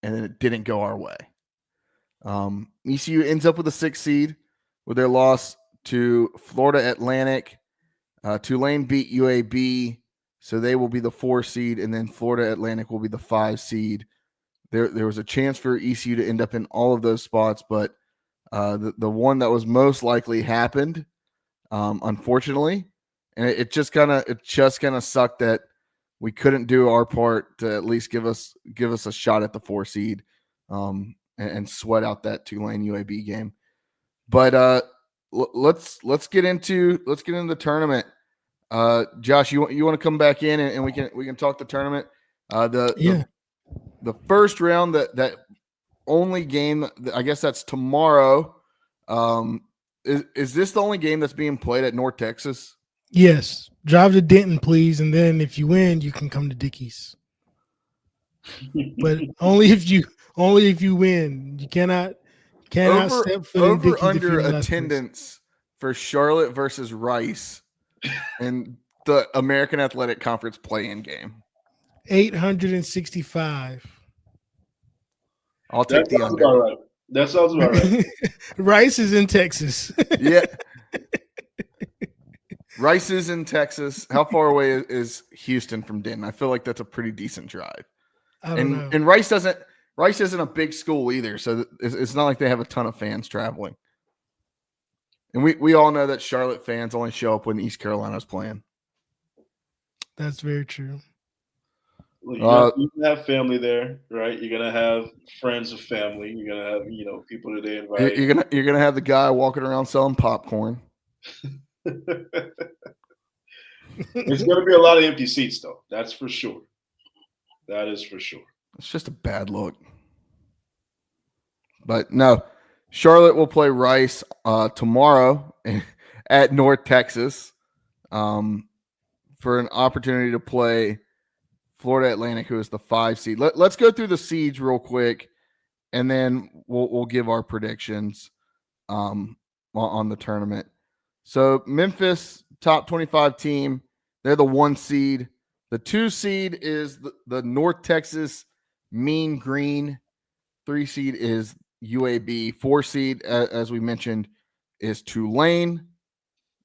and then it didn't go our way. ECU ends up with a 6 seed with their loss to Florida Atlantic. Tulane beat UAB, so they will be the 4 seed, and then Florida Atlantic will be the 5 seed. There was a chance for ECU to end up in all of those spots, but the one that was most likely happened, unfortunately, and it just kind of sucked that we couldn't do our part to at least give us a shot at the 4 seed, and sweat out that Tulane UAB game. But let's get into the tournament. Josh, you want to come back in and we can talk the tournament. The first round, that only game, I guess that's tomorrow. Is this the only game that's being played at North Texas? Yes. Drive to Denton, please, and then if you win, you can come to Dickey's. But only if you win. You cannot step foot in Dickey's under attendance for Charlotte versus Rice in the American Athletic Conference play-in game. 865. I'll take the under. Right. That sounds about right. Rice is in Texas. Yeah. Rice is in Texas. How far away is Houston from Denton? I feel like that's a pretty decent drive. I don't know. And Rice isn't a big school either, so it's not like they have a ton of fans traveling. And we all know that Charlotte fans only show up when East Carolina's playing. That's very true. Well, you're gonna have family there, right? You're gonna have friends of family. You're gonna have people that they invite. You're gonna have the guy walking around selling popcorn. There's gonna be a lot of empty seats, though. That's for sure. That is for sure. It's just a bad look. But no, Charlotte will play Rice tomorrow at North Texas for an opportunity to play Florida Atlantic, who is the 5 seed. Let's go through the seeds real quick, and then we'll give our predictions on the tournament. So Memphis, top 25 team, they're the 1 seed. The 2 seed is the North Texas Mean Green. 3 seed is UAB. 4 seed, as we mentioned, is Tulane.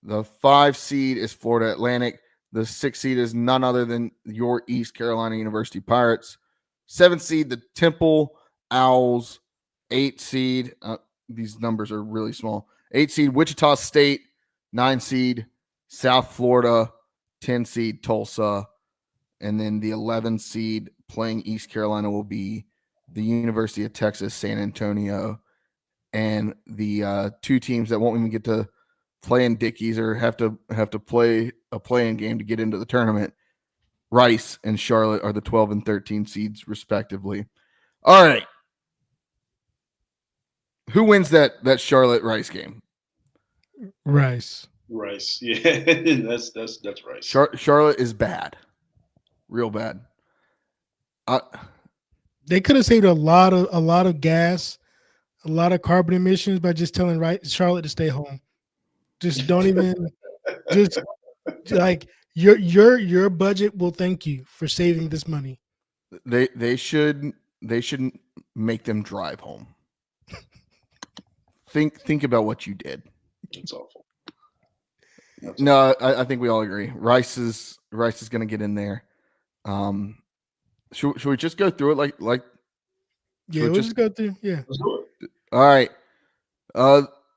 The 5 seed is Florida Atlantic. The 6 seed is none other than your East Carolina University Pirates. 7 seed, the Temple Owls. 8 seed, these numbers are really small. 8 seed, Wichita State. 9 seed, South Florida. 10 seed, Tulsa. And then the 11 seed playing East Carolina will be the University of Texas, San Antonio. And the 2 teams that won't even get to play in Dickey's or have to play a play-in game to get into the tournament, Rice and Charlotte are the 12 and 13 seeds respectively. All right. Who wins that Charlotte Rice game? Rice. Yeah. that's Rice. Charlotte is bad. Real bad. They could have saved a lot of gas, a lot of carbon emissions by just telling Charlotte to stay home. Just don't even just like your budget will thank you for saving this money. They should make them drive home. Think about what you did. It's awful. No, I think we all agree. Rice is going to get in there. Should we just go through it like? Yeah, we'll just go through. Yeah. All right.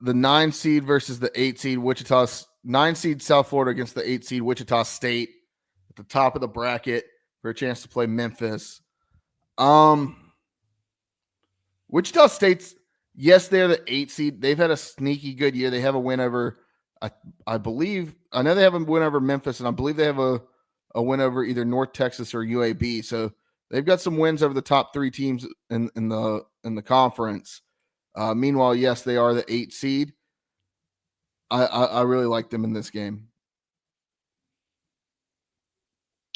The 9 seed versus the 8 seed Wichita. 9 seed South Florida against the 8 seed Wichita State at the top of the bracket for a chance to play Memphis. Wichita State's, yes, they're the 8 seed. They've had a sneaky good year. They have a win over, I believe, I know they have a win over Memphis, and I believe they have a win over either North Texas or UAB. So they've got some wins over the top 3 teams in the conference. Meanwhile, yes, they are the 8 seed. I really like them in this game.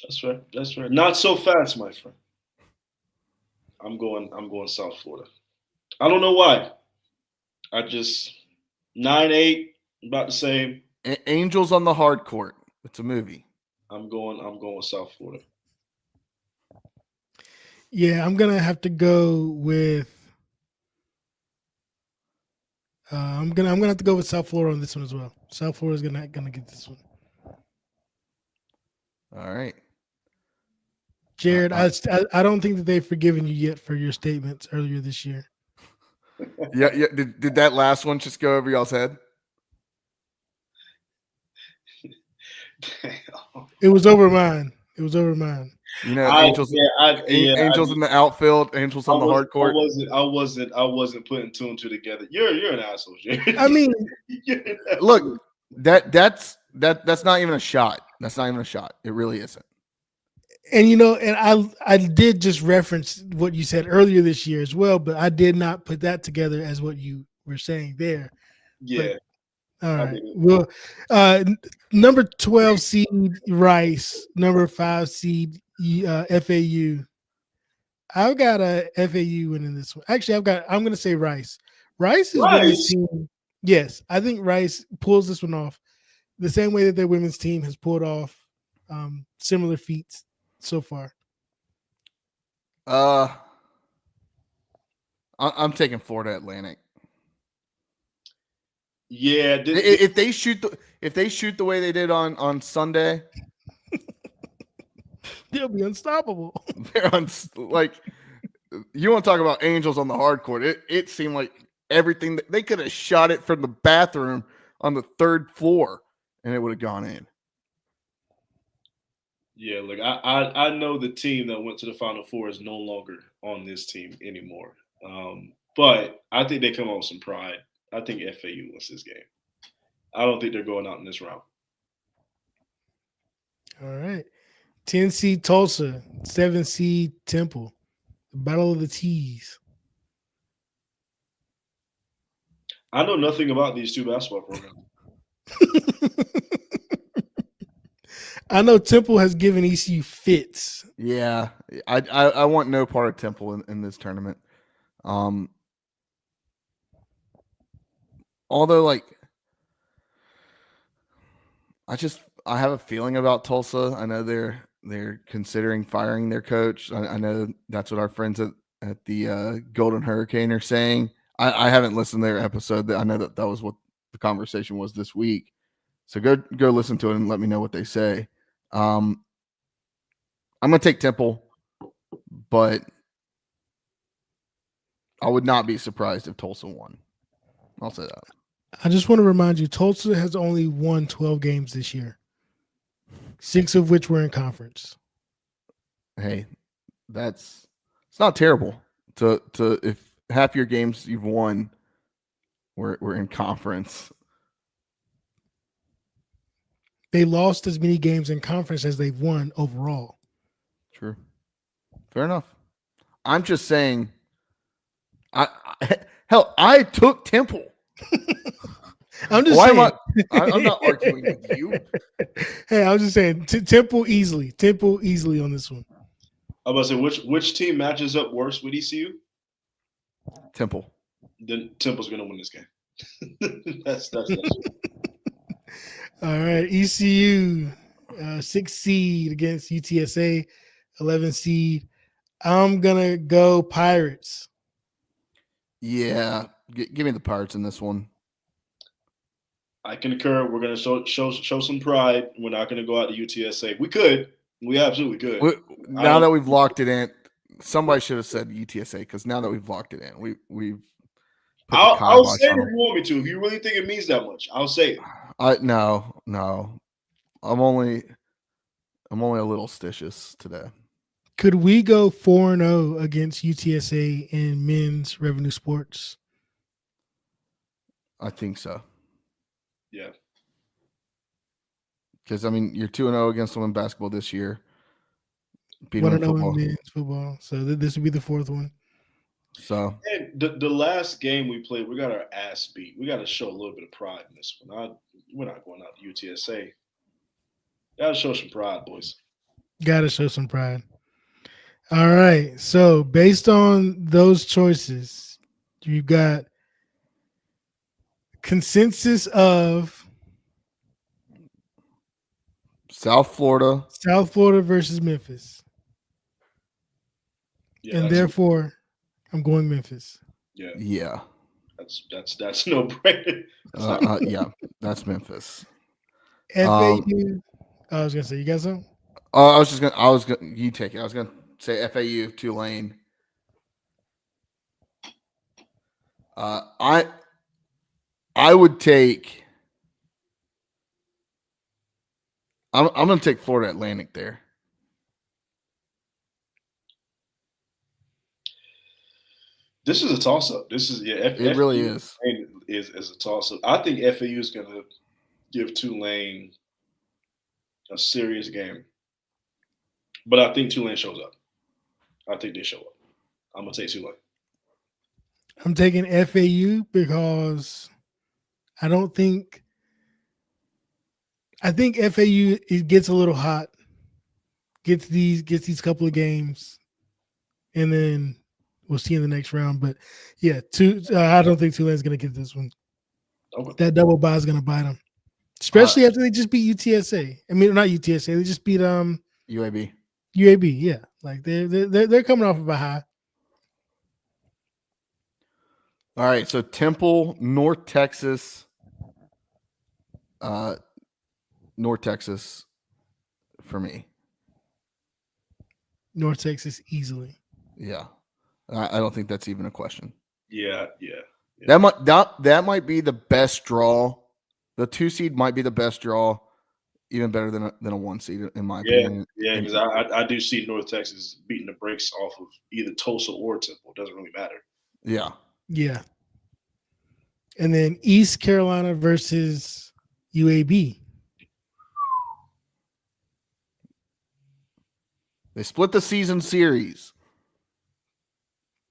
That's right. Not so fast, my friend. I'm going South Florida. I don't know why. I just 9-8, about the same. Angels on the hard court. It's a movie. I'm going with South Florida. Yeah, I'm gonna have to go with. I'm gonna have to go with South Florida on this one as well. South Florida's gonna get this one. All right, Jared. I don't think that they've forgiven you yet for your statements earlier this year. Yeah. Did that last one just go over y'all's head? It was over mine. It was over mine. You know, Angels in the outfield, Angels on the hard court. I wasn't putting two and two together. You're an asshole, Jared. I mean, look, that's not even a shot. That's not even a shot. It really isn't. And and I did just reference what you said earlier this year as well, but I did not put that together as what you were saying there. Yeah. But, all right. Well, number 12 seed Rice, number 5 seed FAU. I've got a FAU winning this one. Actually, I'm going to say Rice. Rice is women's team. Yes, I think Rice pulls this one off the same way that their women's team has pulled off similar feats so far. I'm taking Florida Atlantic. Yeah, if they shoot the way they did on Sunday, they'll be unstoppable. They're you want to talk about Angels on the hard court? It seemed like everything that they could have shot it from the bathroom on the 3rd floor and it would have gone in. Yeah, look, I know the team that went to the Final Four is no longer on this team anymore. But I think they come out with some pride. I think FAU wins this game. I don't think they're going out in this round. All right. 10 seed Tulsa, 7 seed Temple. The Battle of the T's. I know nothing about these two basketball programs. I know Temple has given ECU fits. Yeah, I want no part of Temple in this tournament. Although, I have a feeling about Tulsa. I know they're considering firing their coach. I know that's what our friends at the Golden Hurricane are saying. I haven't listened to their episode. I know that was what the conversation was this week. So go listen to it and let me know what they say. I'm going to take Temple, but I would not be surprised if Tulsa won. I'll say that. I just want to remind you, Tulsa has only won 12 games this year, 6 of which were in conference. Hey, it's not terrible to if half your games you've won were in conference. They lost as many games in conference as they've won overall. True. Fair enough. I'm just saying, I took Temple. I'm just saying. I'm not arguing with you. Hey, I was just saying, Temple easily on this one. I was about to say, which team matches up worse with ECU? Temple. Then Temple's going to win this game. That's All right, ECU, 6 seed against UTSA, 11 seed. I'm gonna go Pirates. Yeah, give me the Pirates in this one. I concur. We're gonna show some pride. We're not gonna go out to UTSA. We absolutely could. Now that we've locked it in, somebody should have said UTSA because now that we've locked it in, we've. I'll say it if you want me to. If you really think it means that much, I'll say it. No. I'm only a little stitious today. Could we go 4-0 against UTSA in men's revenue sports? I think so. Yeah. Because you're 2-0 against them in basketball this year. 1-0 in men's football. So this would be the 4th one. So and the last game we played, we got our ass beat. We got to show a little bit of pride in this one. We're not going out to UTSA. Got to show some pride, boys. Got to show some pride. All right. So based on those choices, you've got consensus of South Florida versus Memphis. Yeah, and therefore I'm going Memphis. Yeah. That's no brainer. Yeah, that's Memphis. FAU. I was gonna say, you got something? You take it. I was gonna say FAU, Tulane. I would take. I'm gonna take Florida Atlantic there. This is a toss-up. This is It really is. Is a toss-up. I think FAU is going to give Tulane a serious game, but I think Tulane shows up. I think they show up. I'm gonna take Tulane. I'm taking FAU because I think FAU it gets a little hot, gets these couple of games, and then we'll see in the next round. But yeah, I don't think Tulane's gonna get this one. Okay. That double bye is gonna bite them, especially after they just beat UTSA. I mean, not UTSA. They just beat UAB. UAB. Yeah, like they're coming off of a high. All right, so Temple, North Texas. North Texas for me. North Texas easily. Yeah. I don't think that's even a question. Yeah. That might be the best draw. The 2 seed might be the best draw, even better than a 1 seed in my opinion. Yeah, because I do see North Texas beating the brakes off of either Tulsa or Temple. It doesn't really matter. Yeah. Yeah. And then East Carolina versus UAB. They split the season series.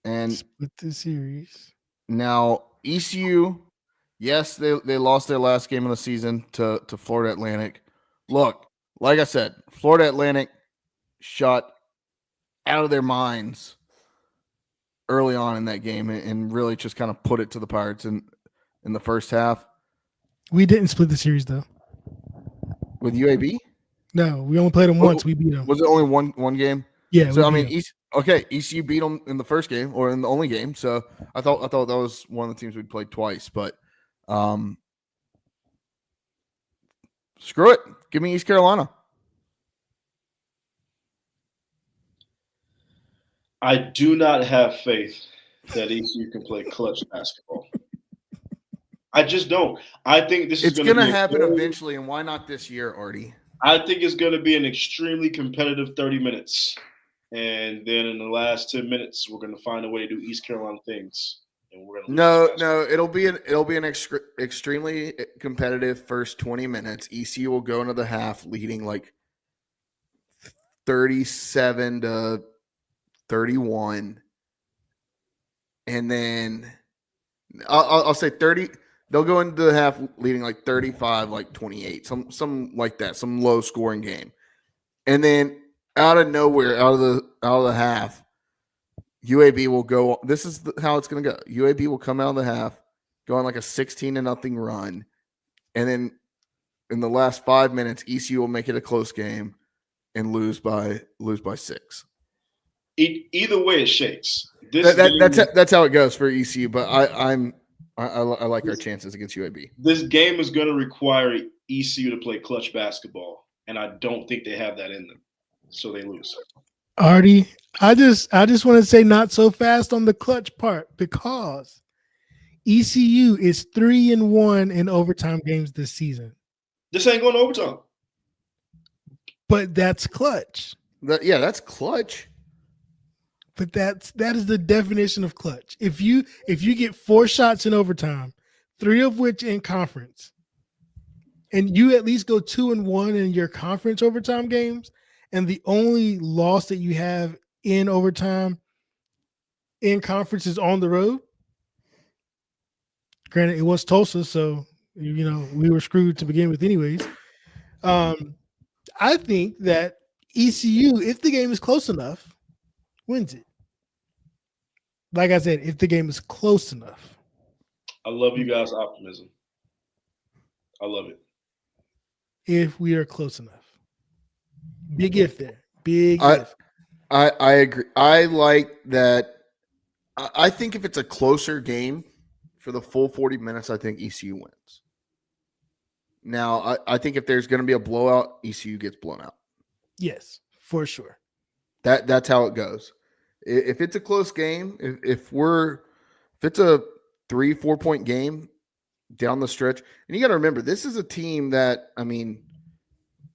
And split the series. Now ECU, yes, they lost their last game of the season to Florida Atlantic. Look, like I said, Florida Atlantic shot out of their minds early on in that game and really just kind of put it to the Pirates in the first half. We didn't split the series though. With UAB? No, we only played them once. We beat them. Was it only one game? Yeah. So I mean, ECU beat them in the first game or in the only game. So I thought that was one of the teams we'd played twice. But screw it, give me East Carolina. I do not have faith that ECU can play clutch basketball. I just don't. I think this is going to happen eventually, and why not this year, Artie? I think it's going to be an extremely competitive 30 minutes. And then in the last 10 minutes, we're going to find a way to do East Carolina things. And we're going to No, it'll be an extremely competitive first 20 minutes. ECU will go into the half leading like 37-31. And then I'll say 30. They'll go into the half leading like 35, like 28, some like that, some low scoring game. And then out of nowhere, out of the half, UAB will go. This is how it's going to go. UAB will come out of the half, go on like a 16-0 run, and then in the last 5 minutes, ECU will make it a close game and lose by 6. Either way, it shakes. That's how it goes for ECU. But I like our chances against UAB. This game is going to require ECU to play clutch basketball, and I don't think they have that in them, so they lose. Artie, I just want to say not so fast on the clutch part because ECU is 3-1 in overtime games this season. This ain't going to overtime. But that's clutch. That's clutch. But that is the definition of clutch. If you get 4 shots in overtime, 3 of which in conference, and you at least go 2-1 in your conference overtime games, and the only loss that you have in overtime in conference is on the road. Granted, it was Tulsa, so we were screwed to begin with anyways. I think that ECU, if the game is close enough, wins it. Like I said, if the game is close enough. I love you guys' optimism. I love it. If we are close enough. Big if there. Big if. I agree. I like that. I think if it's a closer game for the full 40 minutes, I think ECU wins. Now, I think if there's going to be a blowout, ECU gets blown out. Yes, for sure. That's how it goes. If it's a close game, if it's a 3-4 point game down the stretch, and you got to remember, this is a team that, I mean,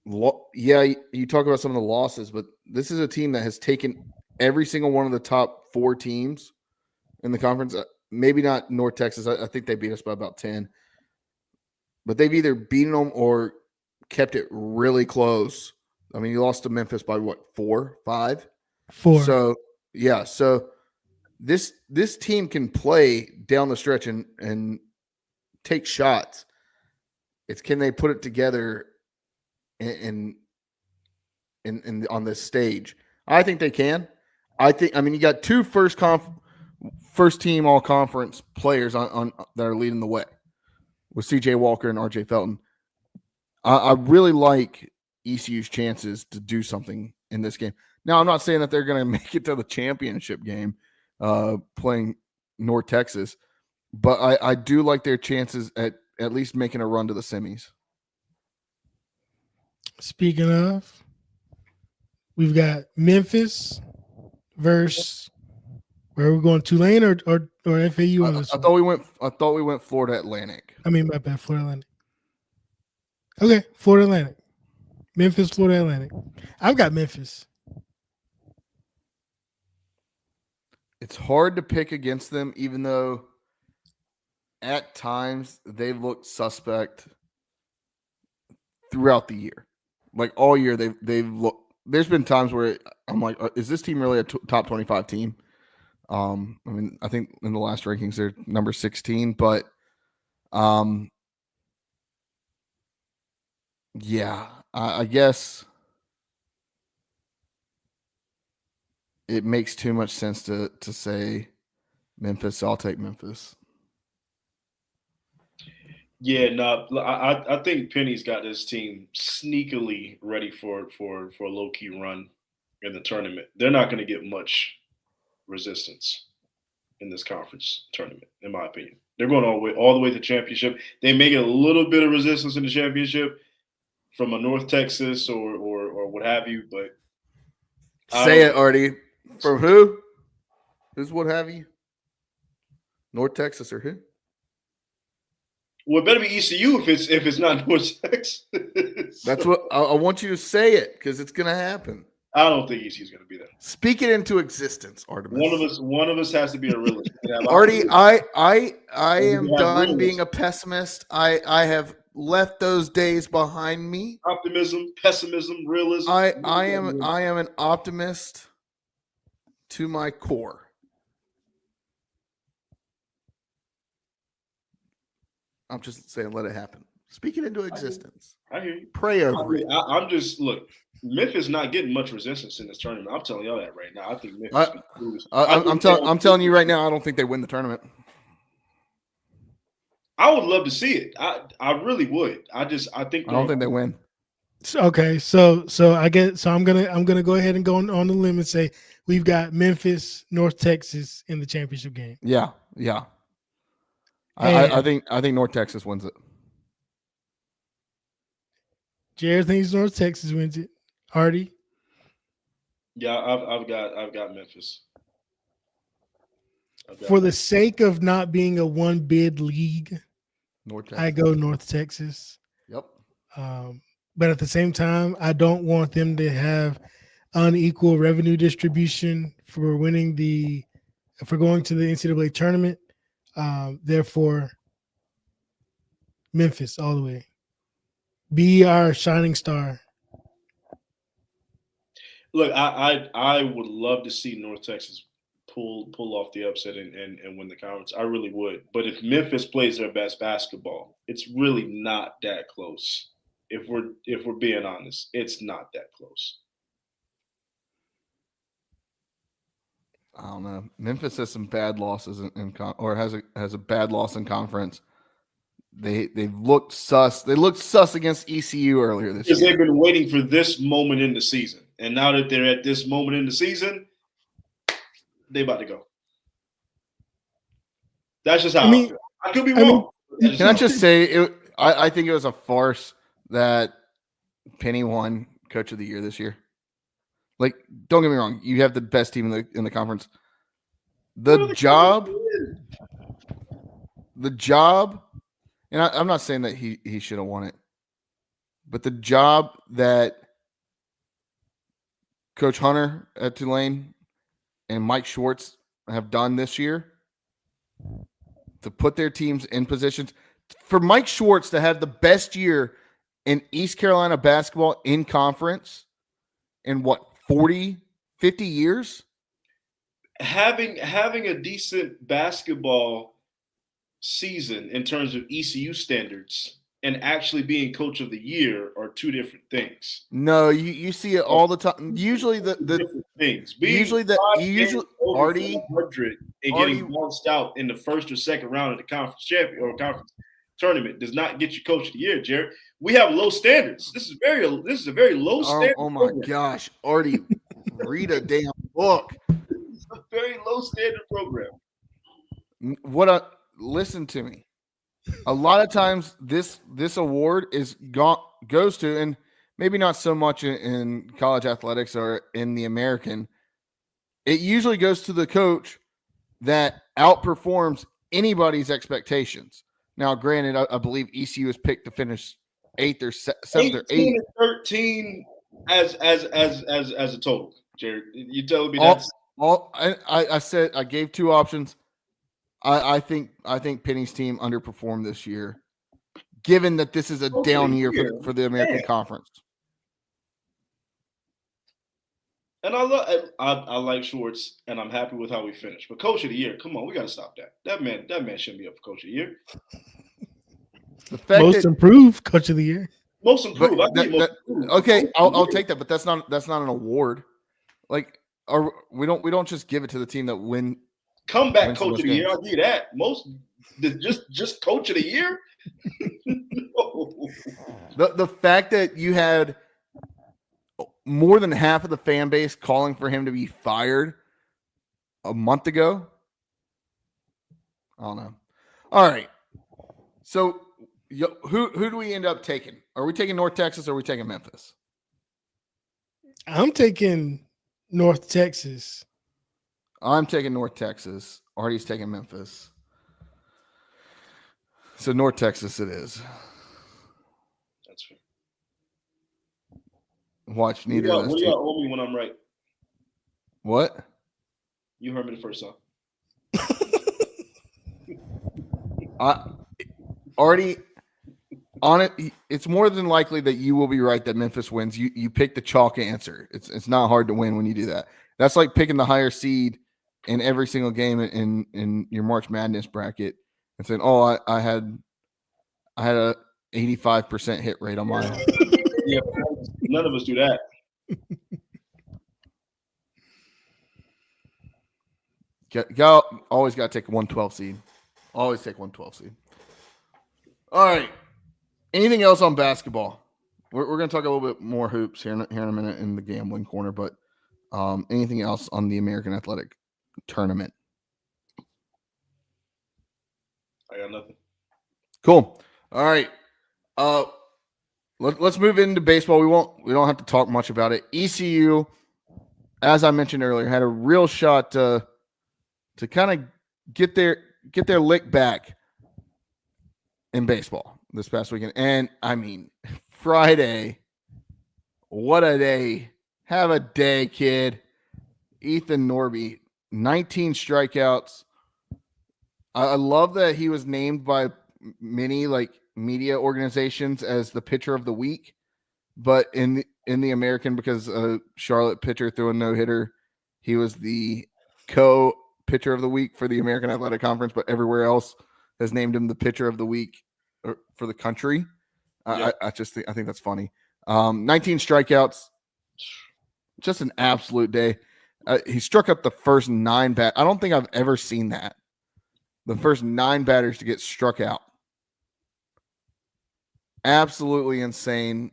you talk about some of the losses, but this is a team that has taken every single one of the top 4 teams in the conference. Maybe not North Texas. I think they beat us by about 10. But they've either beaten them or kept it really close. I mean, you lost to Memphis by what, 4, 5? 4. So, yeah. So this team can play down the stretch and take shots. It's can they put it together in on this stage? I think they can. I mean, you got 2 first team all conference players on that are leading the way with CJ Walker and RJ Felton. I really like ECU's chances to do something in this game. Now, I'm not saying that they're going to make it to the championship game playing North Texas, but I do like their chances at least making a run to the semis. Speaking of, we've got Memphis versus where we're going, Tulane or FAU on this. I thought we went Florida Atlantic. I mean, my bad, Florida Atlantic. Okay, Florida Atlantic. Memphis, Florida Atlantic. I've got Memphis. It's hard to pick against them, even though at times they look suspect throughout the year. Like all year, they've looked. There's been times where I'm like, is this team really a top 25 team? I mean, I think in the last rankings they're number 16, but yeah, I guess it makes too much sense to say Memphis. So I'll take Memphis. Yeah, no, I think Penny's got this team sneakily ready for a low key run in the tournament. They're not going to get much resistance in this conference tournament, in my opinion. They're going all the way to the championship. They may get a little bit of resistance in the championship from a North Texas or what have you, but say it, Artie. From who? Who's what have you? North Texas or who? Well, it better be ECU if it's not North Texas. That's what I want you to say it because it's going to happen. I don't think ECU is going to be there. Speak it into existence, Artemis. One of us has to be a realist. Artie, I am done being a pessimist. I have left those days behind me. Optimism, pessimism, realism. I am an optimist to my core. I'm just saying, let it happen. Speak it into existence. I hear you. Pray over it. I'm just look. Memphis not getting much resistance in this tournament. I'm telling y'all that right now. I think Memphis. I'm telling you right now. I don't think they win the tournament. I would love to see it. I really would. I think. I don't think they win. Okay, so I guess I'm gonna go ahead and go on the limb and say we've got Memphis, North Texas in the championship game. Yeah. I think North Texas wins it. Jared thinks North Texas wins it. Artie? Yeah, I've got Memphis. For the sake of not being a one bid league, I go North Texas. Yep. But at the same time, I don't want them to have unequal revenue distribution for going to the NCAA tournament. Therefore, Memphis all the way. Be our shining star. Look, I would love to see North Texas pull off the upset and win the conference. I really would. But if Memphis plays their best basketball, it's really not that close. If we're being honest, it's not that close. I don't know. Memphis has some bad losses has a bad loss in conference. They've looked sus. They looked sus against ECU earlier this year. Because they've been waiting for this moment in the season. And now that they're at this moment in the season, they about to go. That's just how I feel. I could be wrong. Can I just say I think it was a farce that Penny won Coach of the Year this year. Like, don't get me wrong, you have the best team in the conference. The job, and I'm not saying that he should have won it, but the job that Coach Hunter at Tulane and Mike Schwartz have done this year to put their teams in positions. For Mike Schwartz to have the best year in East Carolina basketball in conference in what, 40, 50 years? Having a decent basketball season in terms of ECU standards and actually being coach of the year are two different things. No, you see it all the time. Usually the different things. usually Artie and Artie, getting bounced out in the first or second round of the conference champion or conference tournament does not get you coach of the year, Jared. We have low standards. This is a very low standard. Oh my gosh, Artie, read a damn book. It's a very low standard program. Listen to me. A lot of times this award goes to, and maybe not so much in college athletics or in the American, it usually goes to the coach that outperforms anybody's expectations. Now, granted, I believe ECU is picked to finish 8th or 7th or 8th. 13 as a total. Jared, you telling me that's I said I gave two options. I think Penny's team underperformed this year, given that this is a down year for the American Conference. And I like Schwartz, and I'm happy with how we finished. But coach of the year, come on, we got to stop that. That man shouldn't be up for coach of the year. Most improved coach of the year. Most improved. Okay, I'll take that, but that's not an award. Like, we don't just give it to the team that win. Comeback coach of the year, I'll give you that. Just coach of the year. No. The fact that you had more than half of the fan base calling for him to be fired a month ago. I don't know. All right. So who do we end up taking? Are we taking North Texas or are we taking Memphis? I'm taking North Texas. I'm taking North Texas. Artie's taking Memphis. So North Texas it is. That's fair. Watch neither of those. What do y'all owe me when I'm right? What? You heard me the first time. Artie, on it, it's more than likely that you will be right that Memphis wins. You pick the chalk answer. It's not hard to win when you do that. That's like picking the higher seed in every single game in your March Madness bracket and saying, "Oh, I had a 85% hit rate on mine." Yeah, none of us do that. Always got to take 112 seed. Always take 112 seed. All right. Anything else on basketball? We're going to talk a little bit more hoops here in a minute in the gambling corner, but anything else on the American Athletic Tournament? I got nothing. Cool. All right. Let's move into baseball. We don't have to talk much about it. ECU, as I mentioned earlier, had a real shot to kind of get their lick back in baseball this past weekend. And I mean, Friday, what a day. Have a day, kid. Ethan Norby, 19 strikeouts. I love that he was named by many media organizations as the pitcher of the week, but in the American, because a Charlotte pitcher threw a no-hitter, he was the co-pitcher of the week for the American Athletic Conference, but everywhere else has named him the pitcher of the week for the country. Yeah. I think that's funny. 19 strikeouts, just an absolute day. He struck out the first 9 I don't think I've ever seen that. The first 9 batters to get struck out. Absolutely insane.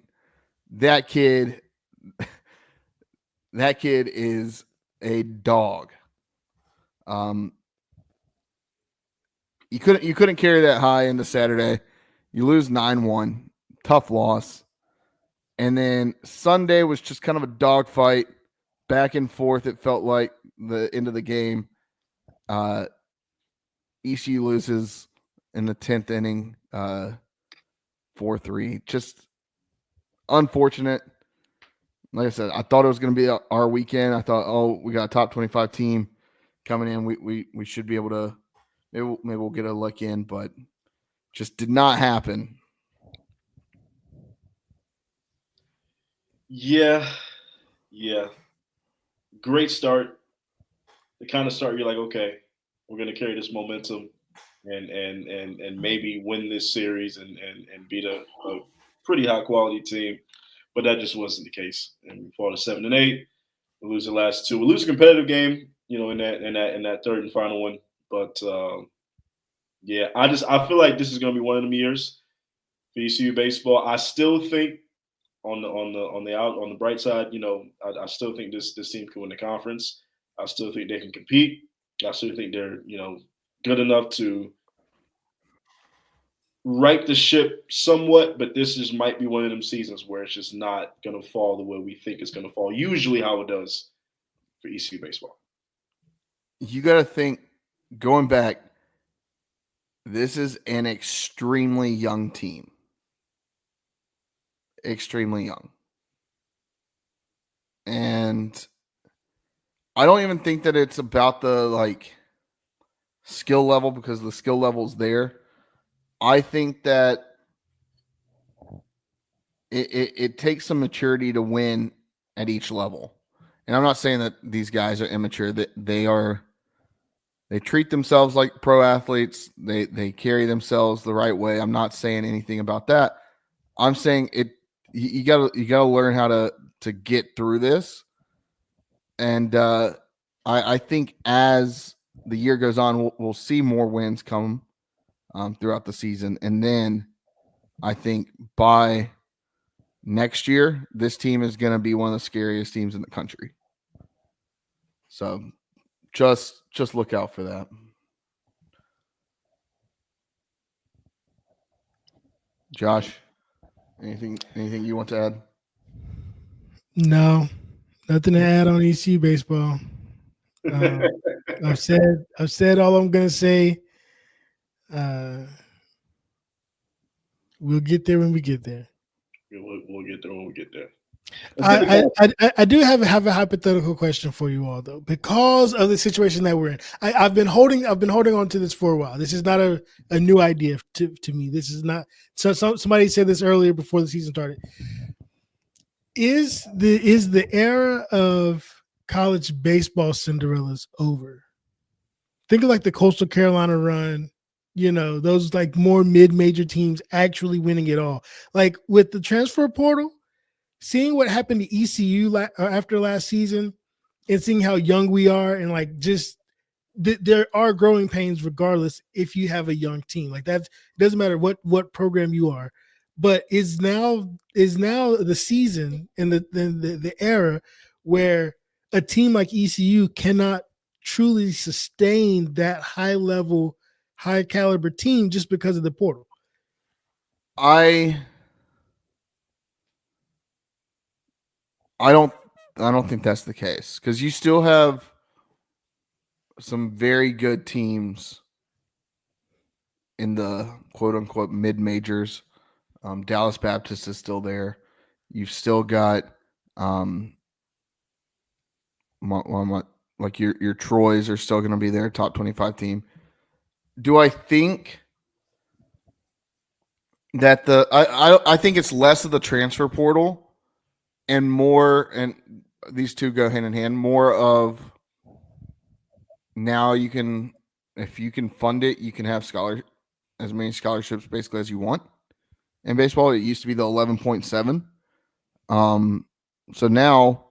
That kid is a dog. You couldn't carry that high into Saturday. You lose 9-1. Tough loss. And then Sunday was just kind of a dogfight, back and forth. It felt like the end of the game. ECU loses in the 10th inning, 4-3. Just unfortunate. Like I said, I thought it was going to be our weekend. I thought, we got a top 25 team coming in. We should be able to maybe we'll get a look in, but just did not happen. Yeah. Great start. The kind of start you're like, okay, we're going to carry this momentum and maybe win this series and beat a pretty high quality team. But that just wasn't the case. And we fall to 7-8. We lose the last two. We lose a competitive game, in that third and final one. But yeah, I feel like this is going to be one of them years for ECU baseball. I still think on the bright side, I still think this team can win the conference. I still think they can compete. I still think they're good enough to right the ship somewhat, but this just might be one of them seasons where it's just not going to fall the way we think it's going to fall. Usually, how it does for ECU baseball. You got to think, going back, this is an extremely young team. Extremely young. And I don't even think that it's about the skill level, because the skill level's there. I think that it takes some maturity to win at each level. And I'm not saying that these guys are immature. That they treat themselves like pro athletes. They carry themselves the right way. I'm not saying anything about that. I'm saying you gotta learn how to get through this. And I think as the year goes on, we'll see more wins come throughout the season. And then I think by next year, this team is going to be one of the scariest teams in the country. So just look out for that. Josh, anything you want to add? No, nothing to add on ECU baseball. I've said all I'm going to say. We'll get there when we get there. We'll get there when we get there. I do have a hypothetical question for you all, though, because of the situation that we're in. I've been holding on to this for a while. This is not a new idea to me. This is not. So somebody said this earlier before the season started. Is the era of college baseball Cinderellas over? Think of the Coastal Carolina run. Those more mid-major teams actually winning it all. With the transfer portal, seeing what happened to ECU after last season and seeing how young we are, and there are growing pains regardless if you have a young team. That it doesn't matter what program you are. But is now the season and the era where a team like ECU cannot truly sustain that high level, high caliber team just because of the portal? I don't think that's the case, because you still have some very good teams in the quote unquote mid majors. Dallas Baptist is still there. You've still got your Troys are still going to be there, top 25 team. Do I think that I think it's less of the transfer portal and more, and these two go hand in hand, more of now you can, if you can fund it, you can have as many scholarships basically as you want. In baseball, it used to be the 11.7. So now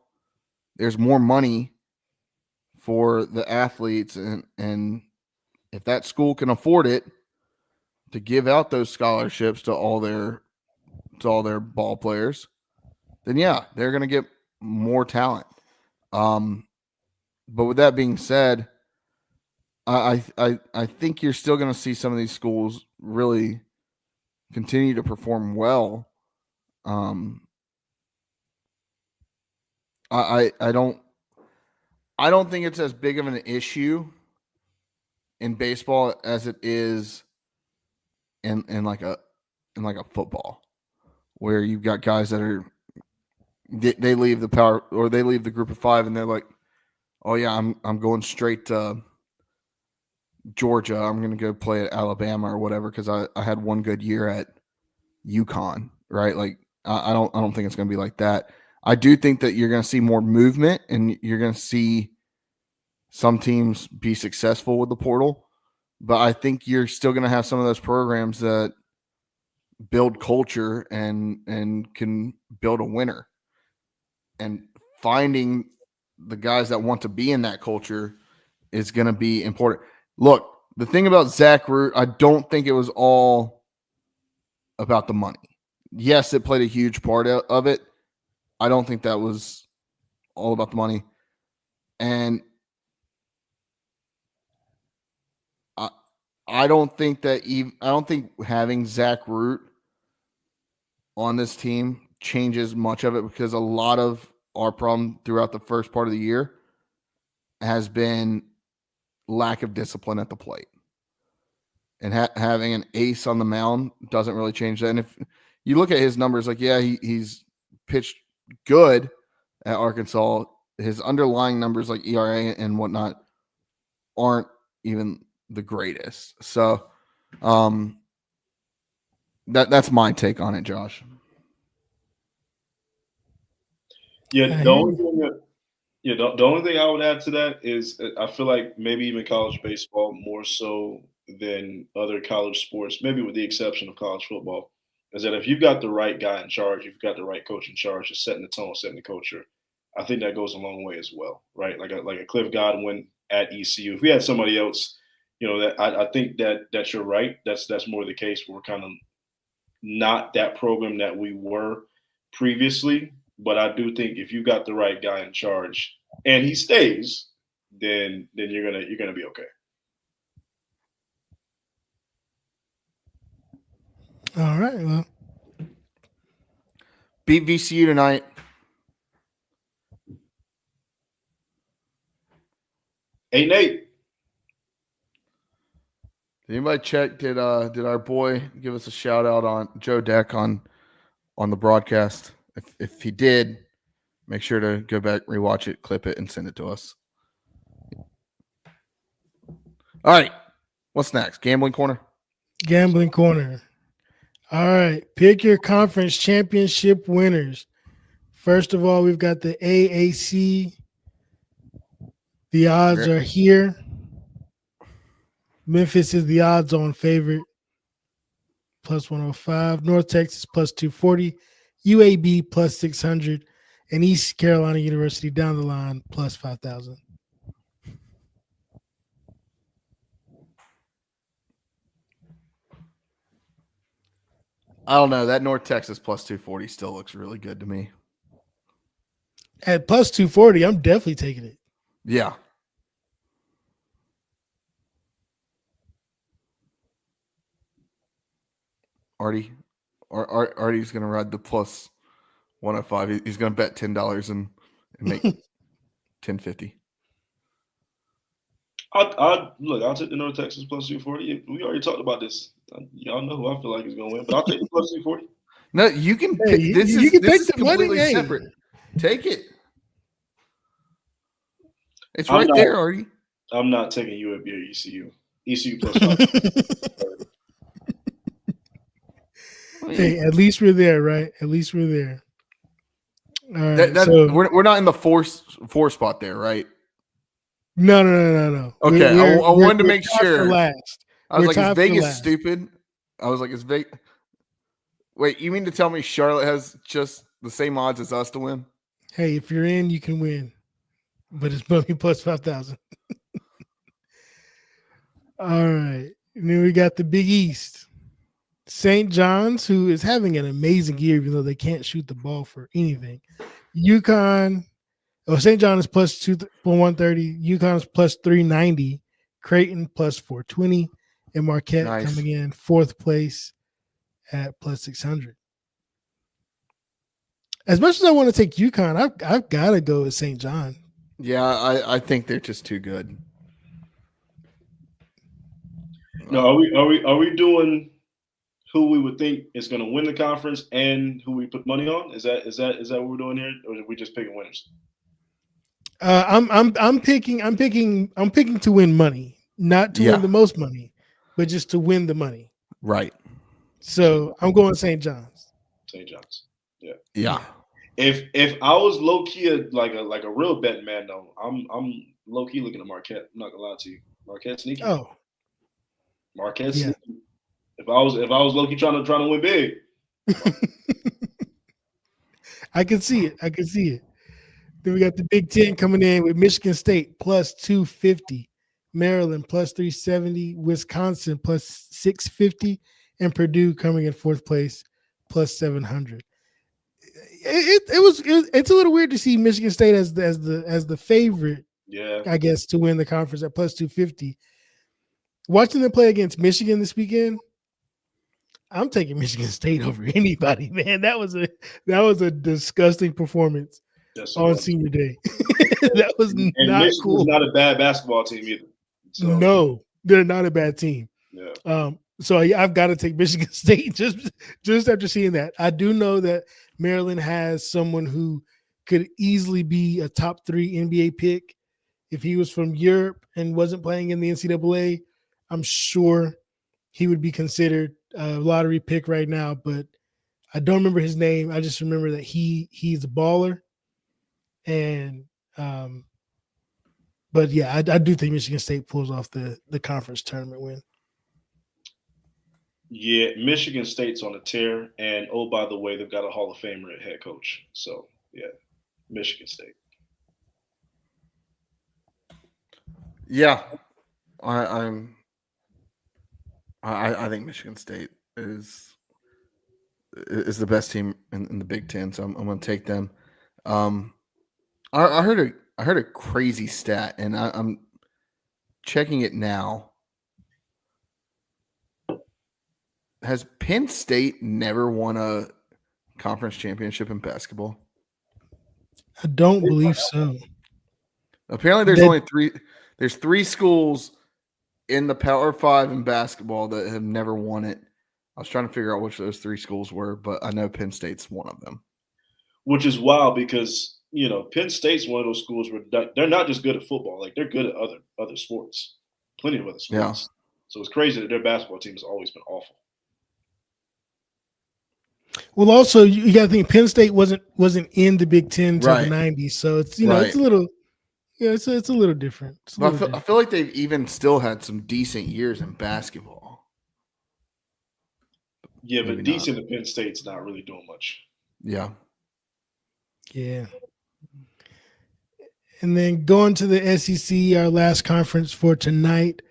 there's more money for the athletes, and if that school can afford it to give out those scholarships to all their ball players, then yeah, they're going to get more talent. But with that being said, I think you're still going to see some of these schools really continue to perform well. I don't think it's as big of an issue in baseball as it is in a football, where you've got guys that they leave the power, or they leave the group of five, and they're like, oh yeah, I'm going straight to Georgia. I'm going to go play at Alabama or whatever because I had one good year at UConn, right? Like I don't think it's going to be like that. I do think that you're going to see more movement and you're going to see some teams be successful with the portal, but I think you're still going to have some of those programs that build culture and can build a winner. And finding the guys that want to be in that culture is going to be important. Look, the thing about Zach Root, I don't think it was all about the money. Yes, it played a huge part of it. I don't think that was all about the money. And I don't think having Zach Root on this team changes much of it because a lot of our problem throughout the first part of the year has been lack of discipline at the plate. And having an ace on the mound doesn't really change that. And if you look at his numbers, like, yeah, he's pitched good at Arkansas. His underlying numbers like ERA and whatnot aren't even the greatest. So that's my take on it, Josh. Yeah, the only thing I would add to that is I feel like maybe even college baseball more so than other college sports, maybe with the exception of college football, is that if you've got the right guy in charge, you've got the right coach in charge, just setting the tone, setting the culture, I think that goes a long way as well, right? Like a Cliff Godwin at ECU. If we had somebody else, that I think that you're right. That's more the case. We're kind of not that program that we were previously. But I do think if you got the right guy in charge and he stays, then you're gonna be okay. All right. Well, beat VCU tonight. Eight. Did anybody check? Did our boy give us a shout out on Joe Deck on the broadcast? If he did, make sure to go back, rewatch it, clip it, and send it to us. All right. What's next? Gambling corner? Gambling corner. All right. Pick your conference championship winners. First of all, we've got the AAC. The odds are here. Memphis is the odds-on favorite, plus 105. North Texas, plus 240. UAB, plus 600. And East Carolina University down the line, plus 5,000. I don't know. That North Texas plus 240 still looks really good to me. At plus 240, I'm definitely taking it. Yeah. Artie's going to ride the plus 105. He's going to bet $10 and make $10.50. I'll take the North Texas plus 240. We already talked about this. Y'all know who I feel like is going to win, but I'll take the plus 240. No, you can. Hey, this you is can this take is the completely money, separate. Take it. It's I'm right not- there, Artie. I'm not taking UAB or ECU. ECU plus 5. Hey, at least we're there, right? At least we're there. All right, so we're not in the four spot there, right? No. Okay, I wanted to we're make tied for sure. last. I was We're like, is tied for Vegas last. stupid? I was like, is Vegas? Wait, you mean to tell me Charlotte has just the same odds as us to win? Hey, if you're in, you can win, but it's money plus 5,000. All right, and then we got the Big East. St. John's, who is having an amazing year, even though they can't shoot the ball for anything. UConn, St. John is plus 130. UConn is plus 390. Creighton plus 420. And Marquette coming in fourth place at plus 600. As much as I want to take UConn, I've got to go with St. John. Yeah, I think they're just too good. No, are we doing who we would think is going to win the conference and who we put money on? Is that what we're doing here, or are we just picking winners? I'm picking to win money. not to win the most money, but just to win the money. Right. So I'm going St. John's. St. John's. Yeah. If I was low key like a real betting man though, I'm low key looking at Marquette. I'm not gonna lie to you. Marquette sneaky. Oh. Marquette sneaky. If I was low key trying to win big. I can see it. Then we got the Big Ten coming in with Michigan State plus 250, Maryland plus 370, Wisconsin plus 650, and Purdue coming in fourth place plus 700. It's a little weird to see Michigan State as the favorite, I guess, to win the conference at plus 250. Watching them play against Michigan this weekend, I'm taking Michigan State over anybody, man. That was a disgusting performance on senior day. That was not Michigan's cool. Not a bad basketball team either. So. No, they're not a bad team. Yeah. So I've got to take Michigan State just after seeing that. I do know that Maryland has someone who could easily be a top 3 NBA pick. If he was from Europe and wasn't playing in the NCAA, I'm sure he would be considered a lottery pick right now, but I don't remember his name. I just remember that he's a baller. And but yeah, I do think Michigan State pulls off the conference tournament win. Yeah, Michigan State's on a tear, and oh, by the way, they've got a Hall of Famer at head coach. So yeah, Michigan State. Yeah, I think Michigan State is the best team in the Big Ten, so I'm going to take them. I heard a crazy stat, and I'm checking it now. Has Penn State never won a conference championship in basketball? I don't believe so. Apparently, there's three schools in the Power 5 in basketball that have never won it. I was trying to figure out which those 3 schools were, but I know Penn State's one of them. Which is wild because, Penn State's one of those schools where they're not just good at football. Like, they're good at other sports. Plenty of other sports. Yeah. So it's crazy that their basketball team has always been awful. Well, also you got to think Penn State wasn't in the Big Ten until the 90s, so it's it's a little, it's a little different. I feel like they've even still had some decent years in basketball. Yeah, but maybe decent at Penn State's not really doing much. Yeah. Yeah. And then going to the SEC, our last conference for tonight,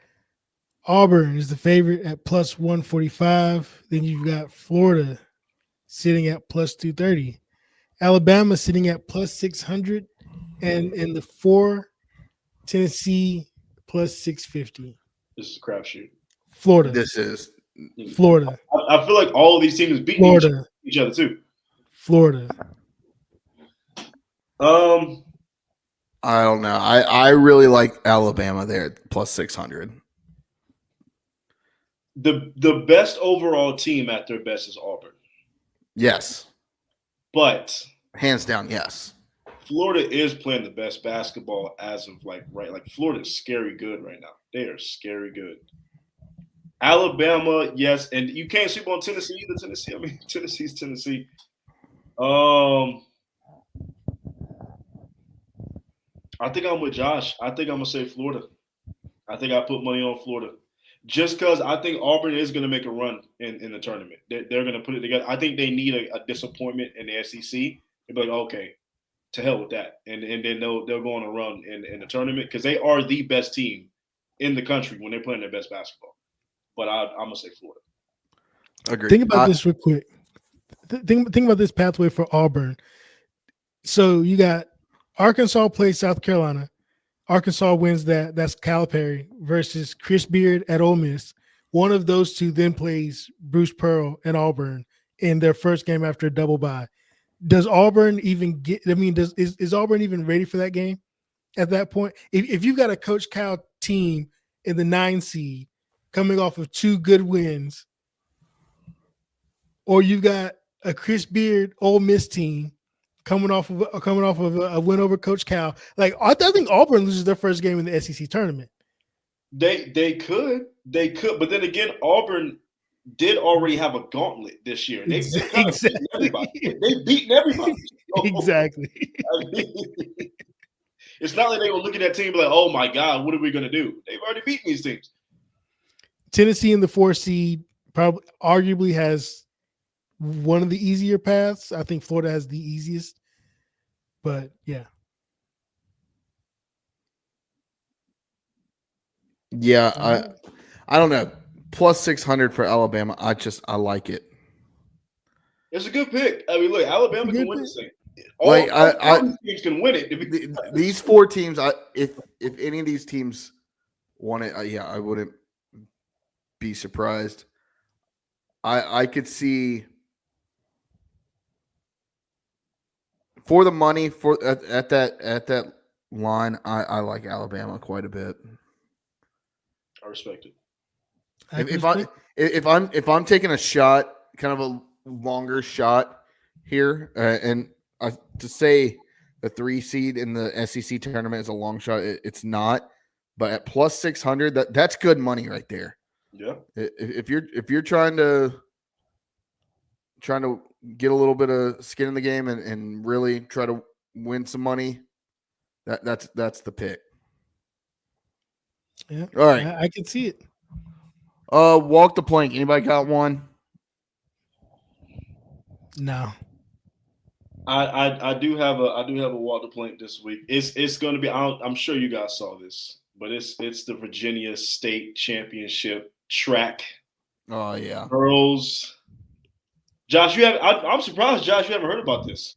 Auburn is the favorite at plus 145. Then you've got Florida sitting at plus 230. Alabama sitting at plus 600. And in the 4, Tennessee plus 650. This is a crapshoot. Florida. This is Florida. I feel like all of these teams beat each other too. Florida. I don't know. I really like Alabama there at plus 600. The best overall team at their best is Auburn. Yes. But hands down, yes. Florida is playing the best basketball as of right. Like Florida is scary good right now. They are scary good. Alabama, yes, and you can't sleep on Tennessee either. Tennessee's Tennessee. I think I'm with Josh. I think I'm gonna say Florida. I think I put money on Florida. Just because I think Auburn is going to make a run in the tournament. They're going to put it together. I think they need a disappointment in the SEC. They'll be like, okay, to hell with that. And then they'll go on a run in the tournament because they are the best team in the country when they're playing their best basketball. But I'm going to say Florida. Agreed. Think about this real quick. Think about this pathway for Auburn. So you got Arkansas plays South Carolina. Arkansas wins that. That's Calipari versus Chris Beard at Ole Miss. One of those two then plays Bruce Pearl at Auburn in their first game after a double bye. Does Auburn even get? I mean, is Auburn even ready for that game at that point? If you've got a Coach Cal team in the 9 seed coming off of 2 good wins, or you've got a Chris Beard Ole Miss team coming off of a win over Coach Cal. Like I think Auburn loses their first game in the SEC tournament. They could, but then again, Auburn did already have a gauntlet this year. They kind of beaten everybody. They beaten everybody. So, Exactly. I mean, it's not like they were looking at team like, oh my God, what are we going to do? They've already beaten these teams. Tennessee in the 4 seed probably arguably has one of the easier paths. I think Florida has the easiest, but yeah. Yeah, I don't know. Plus 600 for Alabama. I like it. It's a good pick. I mean, look, Alabama can win this thing. All these teams can win it. These 4 teams, if any of these teams won it, I wouldn't be surprised. I could see for the money at that line. I like Alabama quite a bit. I respect it. If I'm taking a shot, kind of a longer shot here, and to say the 3 seed in the SEC tournament is a long shot, it's not. But at plus 600, that's good money right there. Yeah. If you're trying to get a little bit of skin in the game and really try to win some money, that's the pick. Yeah. All right. I can see it. Walk the plank. Anybody got one? No. I do have a walk the plank this week. It's going to be. I'm sure you guys saw this, but it's the Virginia State Championship track. Oh yeah, girls. Josh, I'm surprised, Josh, you haven't heard about this.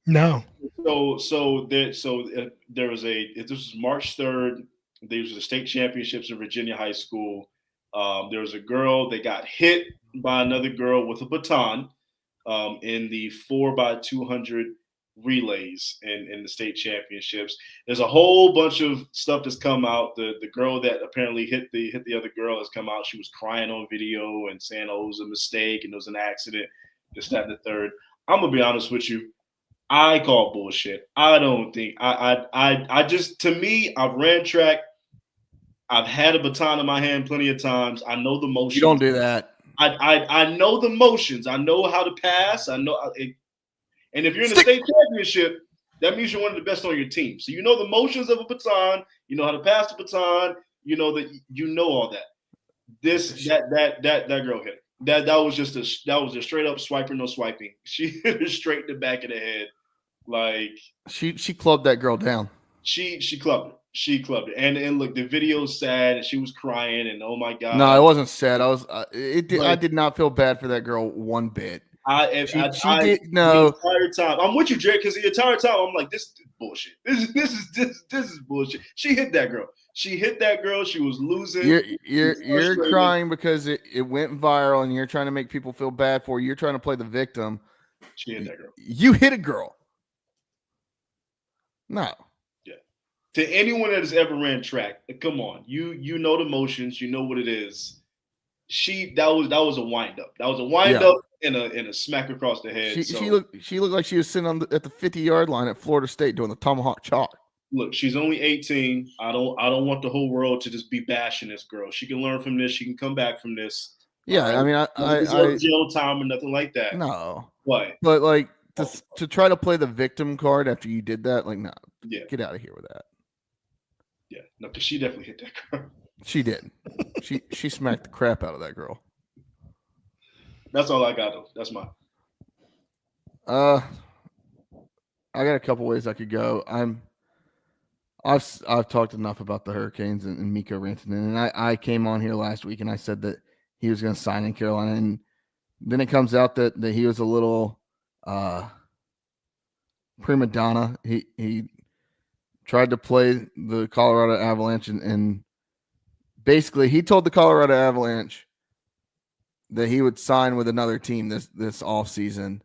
No. So this was March 3rd. These were the state championships in Virginia high school. There was a girl that got hit by another girl with a baton in the 4x200 relays in the state championships. There's a whole bunch of stuff that's come out. The girl that apparently hit the other girl has come out. She was crying on video and saying, "Oh, it was a mistake and it was an accident." This, that, and the third. I'm gonna be honest with you. I call bullshit. I don't think I just, to me, I've ran track. I've had a baton in my hand plenty of times. I know the motions. You don't do that. I know the motions. I know how to pass. I know it. And if you're in the state championship, that means you're one of the best on your team. So you know the motions of a baton. You know how to pass the baton. You know all that. That girl hit it. That was just a straight up swiper, no swiping. She hit her straight in the back of the head. Like she clubbed that girl down. She clubbed it. She clubbed it. And look, the video's sad, and she was crying, and oh my God. No, it wasn't sad. I did not feel bad for that girl one bit. She did no. The entire time, I'm with you, Jay, because the entire time I'm like, this is bullshit. This is bullshit. She hit that girl. She was losing. You're crying because it went viral, and you're trying to make people feel bad for you. You're trying to play the victim. She hit that girl. You hit a girl. No. Yeah. To anyone that has ever ran track, come on. You know the motions. You know what it is. That was a wind up. That was a wind up and a smack across the head. She looked like she was sitting at the 50-yard line at Florida State doing the tomahawk chop. Look, she's only 18. I don't want the whole world to just be bashing this girl. She can learn from this. She can come back from this. Yeah, I mean, I jail time or nothing like that. No. What? But like to try to play the victim card after you did that, like, no. Yeah. Get out of here with that. Yeah. No, because she definitely hit that girl. She did. She smacked the crap out of that girl. That's all I got though. That's mine. I got a couple ways I could go. I've talked enough about the Hurricanes and Miko Rantanen, and I came on here last week and I said that he was going to sign in Carolina, and then it comes out that he was a little prima donna. He tried to play the Colorado Avalanche, and basically he told the Colorado Avalanche that he would sign with another team this offseason,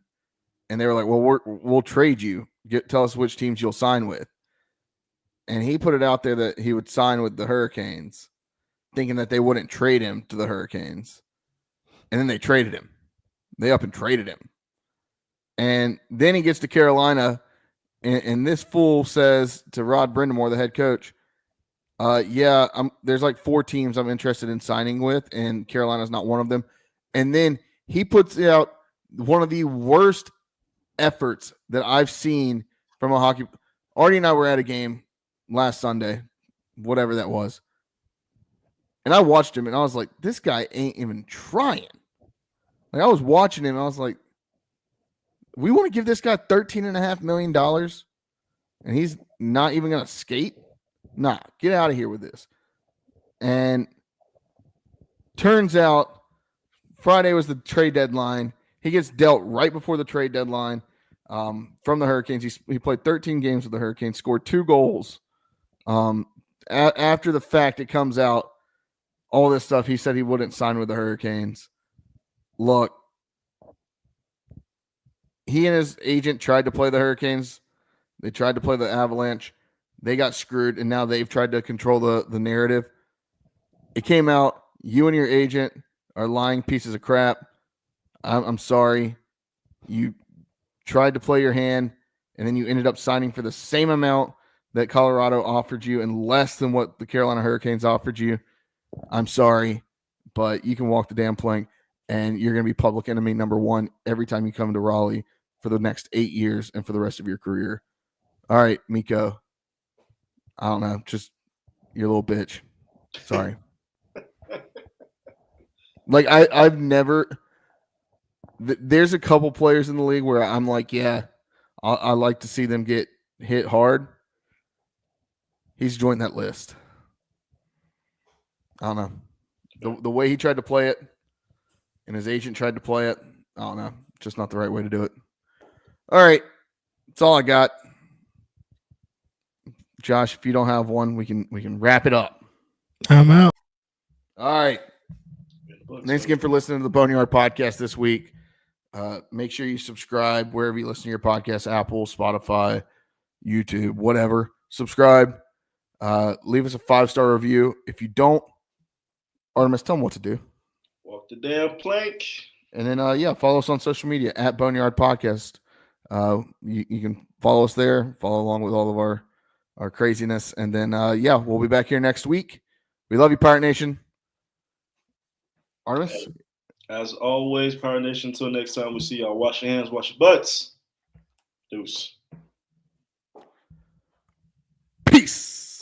and they were like, "Well, we'll trade you. Tell us which teams you'll sign with." And he put it out there that he would sign with the Hurricanes, thinking that they wouldn't trade him to the Hurricanes. And then they traded him. They up and traded him. And then he gets to Carolina, and this fool says to Rod Brindamore, the head coach, Yeah, there's like 4 teams I'm interested in signing with, and Carolina's not one of them. And then he puts out one of the worst efforts that I've seen from a hockey. Artie and I were at a game last Sunday, whatever that was. And I watched him and I was like, this guy ain't even trying. Like, I was watching him and I was like, we want to give this guy $13.5 million and he's not even going to skate? Nah, get out of here with this. And turns out Friday was the trade deadline. He gets dealt right before the trade deadline from the Hurricanes. He played 13 games with the Hurricanes, scored 2 goals. After the fact, it comes out, all this stuff. He said he wouldn't sign with the Hurricanes. Look, he and his agent tried to play the Hurricanes. They tried to play the Avalanche. They got screwed, and now they've tried to control the narrative. It came out, you and your agent are lying pieces of crap. I'm sorry. You tried to play your hand, and then you ended up signing for the same amount that Colorado offered you and less than what the Carolina Hurricanes offered you. I'm sorry, but you can walk the damn plank, and you're going to be public enemy number 1 every time you come to Raleigh for the next 8 years and for the rest of your career. All right, Miko. I don't know. Just you're a little bitch. Sorry. Like, I've never – there's a couple players in the league where I'm like, yeah, I like to see them get hit hard. He's joined that list. I don't know. The way he tried to play it and his agent tried to play it, I don't know. Just not the right way to do it. All right. That's all I got. Josh, if you don't have one, we can wrap it up. I'm out. All right. Thanks again for listening to the Boneyard podcast this week. Make sure you subscribe wherever you listen to your podcast, Apple, Spotify, YouTube, whatever. Subscribe. Leave us a 5-star review. If you don't, Artemis, tell them what to do. Walk the damn plank. And then, follow us on social media at Boneyard Podcast. You can follow us there, follow along with all of our craziness. And then, we'll be back here next week. We love you, Pirate Nation. Artemis? As always, Pirate Nation, until next time we see y'all. Wash your hands, wash your butts. Deuce. Peace.